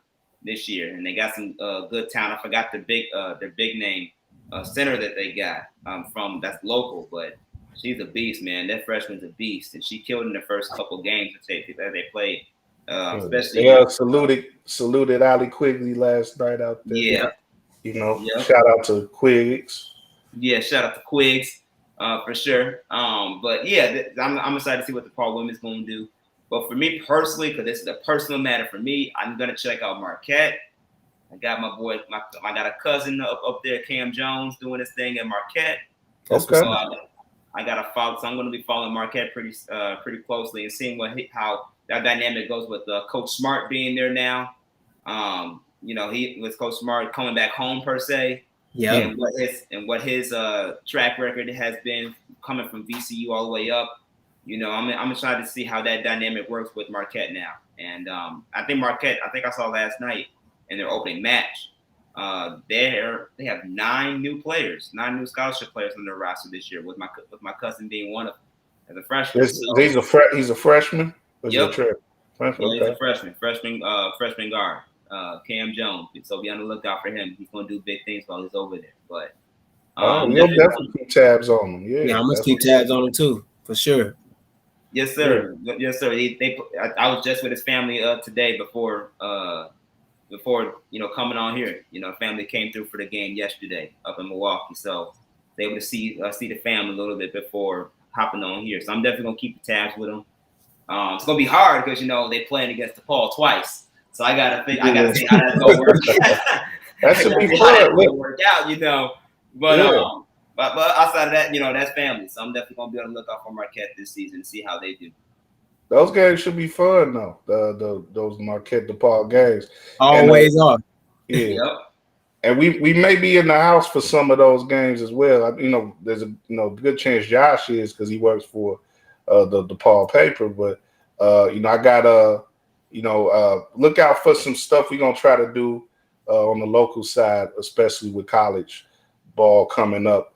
this year, and they got some good talent. I forgot their big name center that they got from that's local, but she's a beast, man. That freshman's a beast, and she killed in the first couple games that they played. Especially saluted Allie Quigley last night out there. Yeah, you know, shout out to Quiggs. Yeah, shout out to Quiggs for sure. But yeah, I'm excited to see what the DePaul women's going to do. But for me personally, because this is a personal matter for me, I'm gonna check out Marquette. I got my boy, I got a cousin up there, Cam Jones, doing his thing at Marquette. Okay. So I got to follow. So I'm going to be following Marquette pretty closely and seeing how that dynamic goes with Coach Smart being there now. You know, with Coach Smart coming back home per se. Yeah. And what his track record has been coming from VCU all the way up. You know, I'm excited to see how that dynamic works with Marquette now. And I think Marquette, I saw last night in their opening match, they have 9 new scholarship players on their roster this year, with my cousin being one of them as a freshman. He's a freshman? Yep. Freshman? He's a freshman guard, Cam Jones. So be on the lookout for him. He's going to do big things while he's over there. But we'll definitely keep tabs on him. Yeah, I'm going to keep tabs on him too, for sure. Yes, sir. Yeah. Yes, sir. I was just with his family today before you know coming on here. You know, family came through for the game yesterday up in Milwaukee, so they able to see the family a little bit before hopping on here. So I'm definitely gonna keep the tabs with them. It's gonna be hard because you know they playing against DePaul twice, so I gotta see how that's gonna work. That should be fun. Work out, you know. But But outside of that, you know, that's family. So I'm definitely gonna be on the lookout for Marquette this season to see how they do. Those games should be fun though. Those Marquette DePaul games always are. Yeah. Yep. And we may be in the house for some of those games as well. You know, there's a good chance Josh is because he works for the DePaul paper. But you know, I got look out for some stuff we're gonna try to do on the local side, especially with college ball coming up.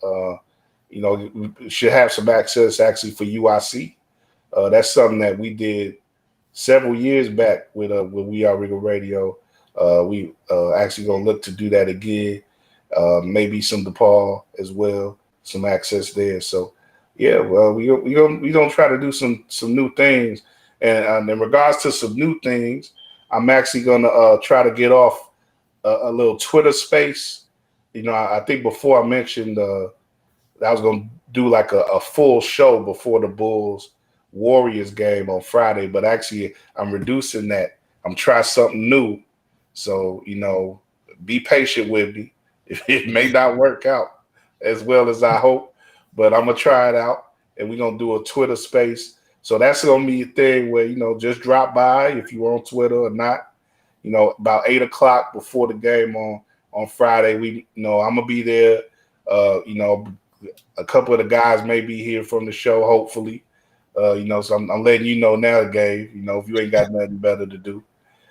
You know, we should have some access actually for UIC. That's something that we did several years back with We Are Regal Radio. We actually gonna look to do that again. Maybe some DePaul as well, some access there. So yeah, well, we gonna try to do some new things. And in regards to some new things, I'm actually gonna try to get off a little Twitter space. You know, I think before I mentioned that I was gonna do like a full show before the Bulls Warriors game on Friday, but actually I'm reducing that. I'm trying something new. So, you know, be patient with me. It may not work out as well as I hope, but I'm going to try it out, and we're going to do a Twitter space. So that's going to be a thing where, you know, just drop by if you're on Twitter or not. You know, about 8 o'clock before the game on Friday, I'm going to be there. You know, a couple of the guys may be here from the show, hopefully. You know, so I'm letting you know now, Gabe, you know, if you ain't got nothing better to do.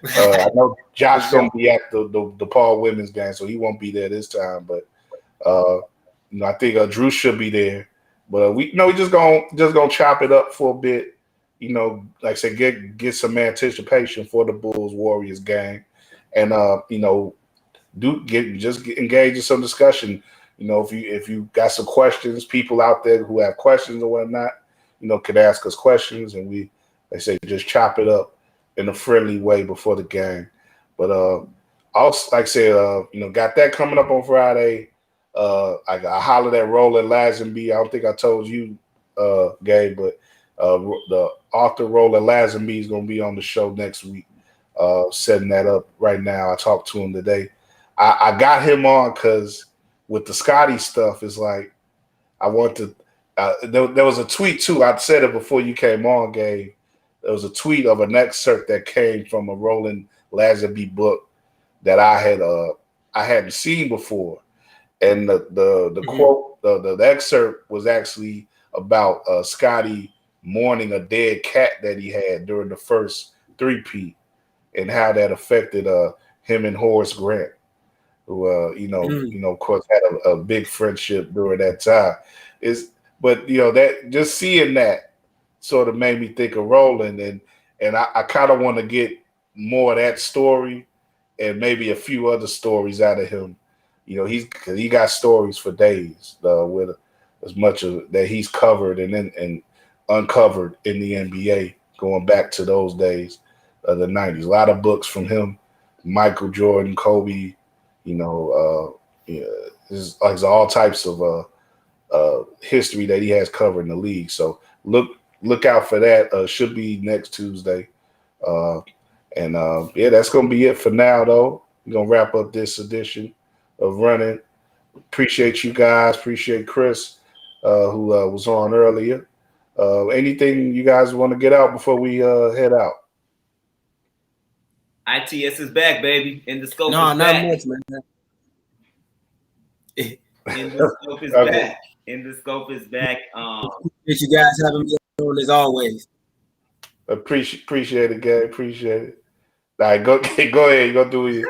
I know Josh gonna be at the DePaul women's game, so he won't be there this time. But you know, I think Drew should be there. But we just gonna chop it up for a bit. like I said, get some anticipation for the Bulls Warriors game, and engage in some discussion. If you got some questions, people out there who have questions or whatnot, could ask us questions, and we, like I say, just chop it up in a friendly way before the game. But also, like I said, got that coming up on Friday. I hollered at Roland Lazenby. I don't think I told you, Gabe, but the author Roland Lazenby is going to be on the show next week, setting that up right now. I talked to him today. I got him on because with the Scotty stuff, it's like I want to. There was a tweet too. I said it before you came on, Gabe. There was a tweet of an excerpt that came from a Roland Lazenby book that I hadn't seen before, and the quote, the excerpt was actually about Scotty mourning a dead cat that he had during the first three-peat, and how that affected him and Horace Grant, who of course had a big friendship during that time. But that just seeing that sort of made me think of Roland, and I kind of want to get more of that story and maybe a few other stories out of him. He got stories for days with as much of that he's covered and uncovered in the NBA, going back to those days of the 90s. A lot of books from him, Michael Jordan, Kobe, there's all types of history that he has covered in the league. So look out for that. Should be next Tuesday. That's going to be it for now, though. We're going to wrap up this edition of Running. Appreciate you guys. Appreciate Chris, who was on earlier. Anything you guys want to get out before we head out? ITS is back, baby. In the scope No, is not back. much, man. In the scope is back. In the scope is back. Appreciate you guys having me on as always. Appreciate it, Gary. Appreciate it. All right, go ahead. Go do it.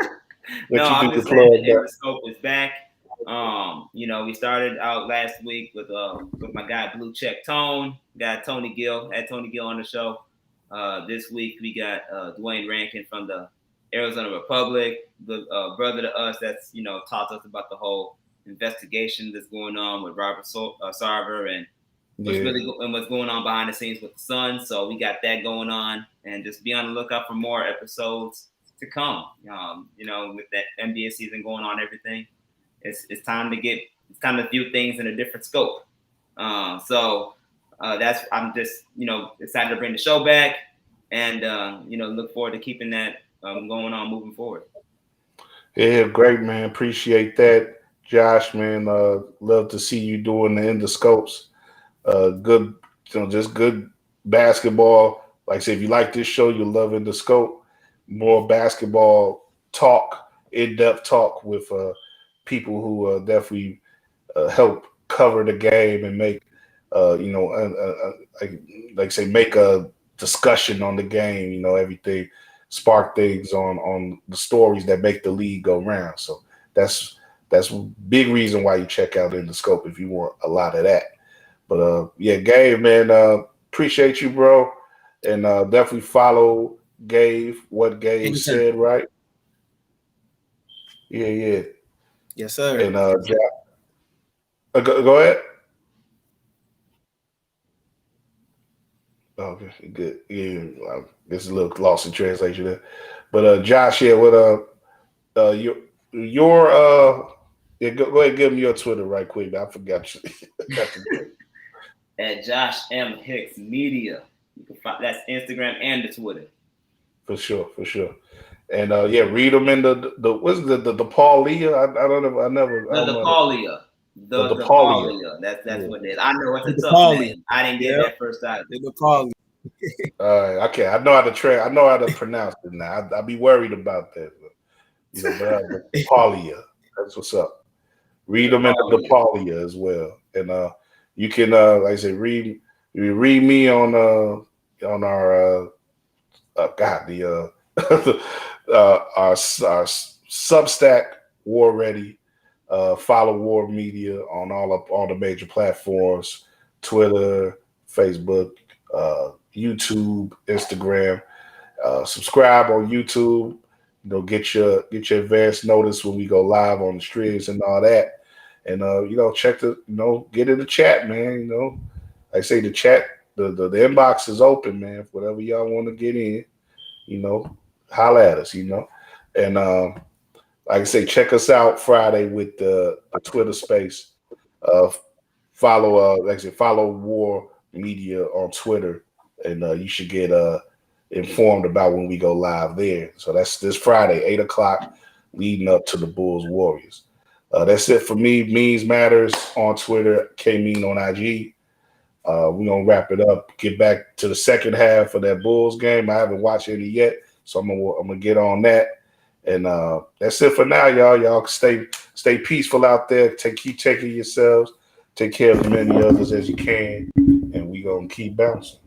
I'm just saying the scope is back. We started out last week with my guy Blue Check Tone. Got Tony Gill. Had Tony Gill on the show. This week we got Dwayne Rankin from the Arizona Republic, good brother to us. That's taught us about the whole investigation that's going on with Robert Sarver and what's going on behind the scenes with the Suns. So we got that going on, and just be on the lookout for more episodes to come. With that NBA season going on, everything, it's time to view things in a different scope. I'm just excited to bring the show back, and look forward to keeping that going on moving forward. Yeah, great, man. Appreciate that, Josh, man. Love to see you doing the endoscopes. Good, just good basketball. Like I said, if you like this show, you'll love endoscope. More basketball talk, in-depth talk with people who definitely help cover the game and make like say, make a discussion on the game, everything, spark things on the stories that make the league go round. So that's a big reason why you check out In the Scope if you want a lot of that. But Gabe, man, appreciate you, bro. And definitely follow Gabe, what Gabe said, right? Yeah. Yes, sir. And go ahead. Okay, good. Yeah, this is a little lost in translation there. But Josh, what go ahead and give me your Twitter right quick. I forgot you. At Josh M Hicks Media, you can find that's Instagram and the Twitter. For sure. And read them in the what's the Paulia? I don't know. I never. The Paulia. The Paulia. That's what it is. I know it's a tough name. I didn't get that first time. The Paulia. Okay. I know how to I know how to pronounce it now. I'd be worried about that. But the Paulia. That's what's up. Read them in the Paulia as well. And you can like I said, read me on our our Substack War Ready. Follow War Media on all the major platforms: Twitter, Facebook, YouTube, Instagram. Subscribe on YouTube. Get your advance notice when we go live on the streams and all that. And check get in the chat, man. I say the chat, the inbox is open, man. Whatever y'all want to get in, holla at us, And like I say, check us out Friday with the Twitter space. Follow WARR Media on Twitter, and you should get informed about when we go live there. So that's this Friday, 8:00, leading up to the Bulls Warriors. That's it for me. Means Matters on Twitter, K-Mean on IG. We're going to wrap it up, get back to the second half of that Bulls game. I haven't watched any yet, so I'm gonna get on that. And that's it for now, y'all. Y'all stay peaceful out there. Keep taking yourselves. Take care of as many others as you can. And we going to keep bouncing.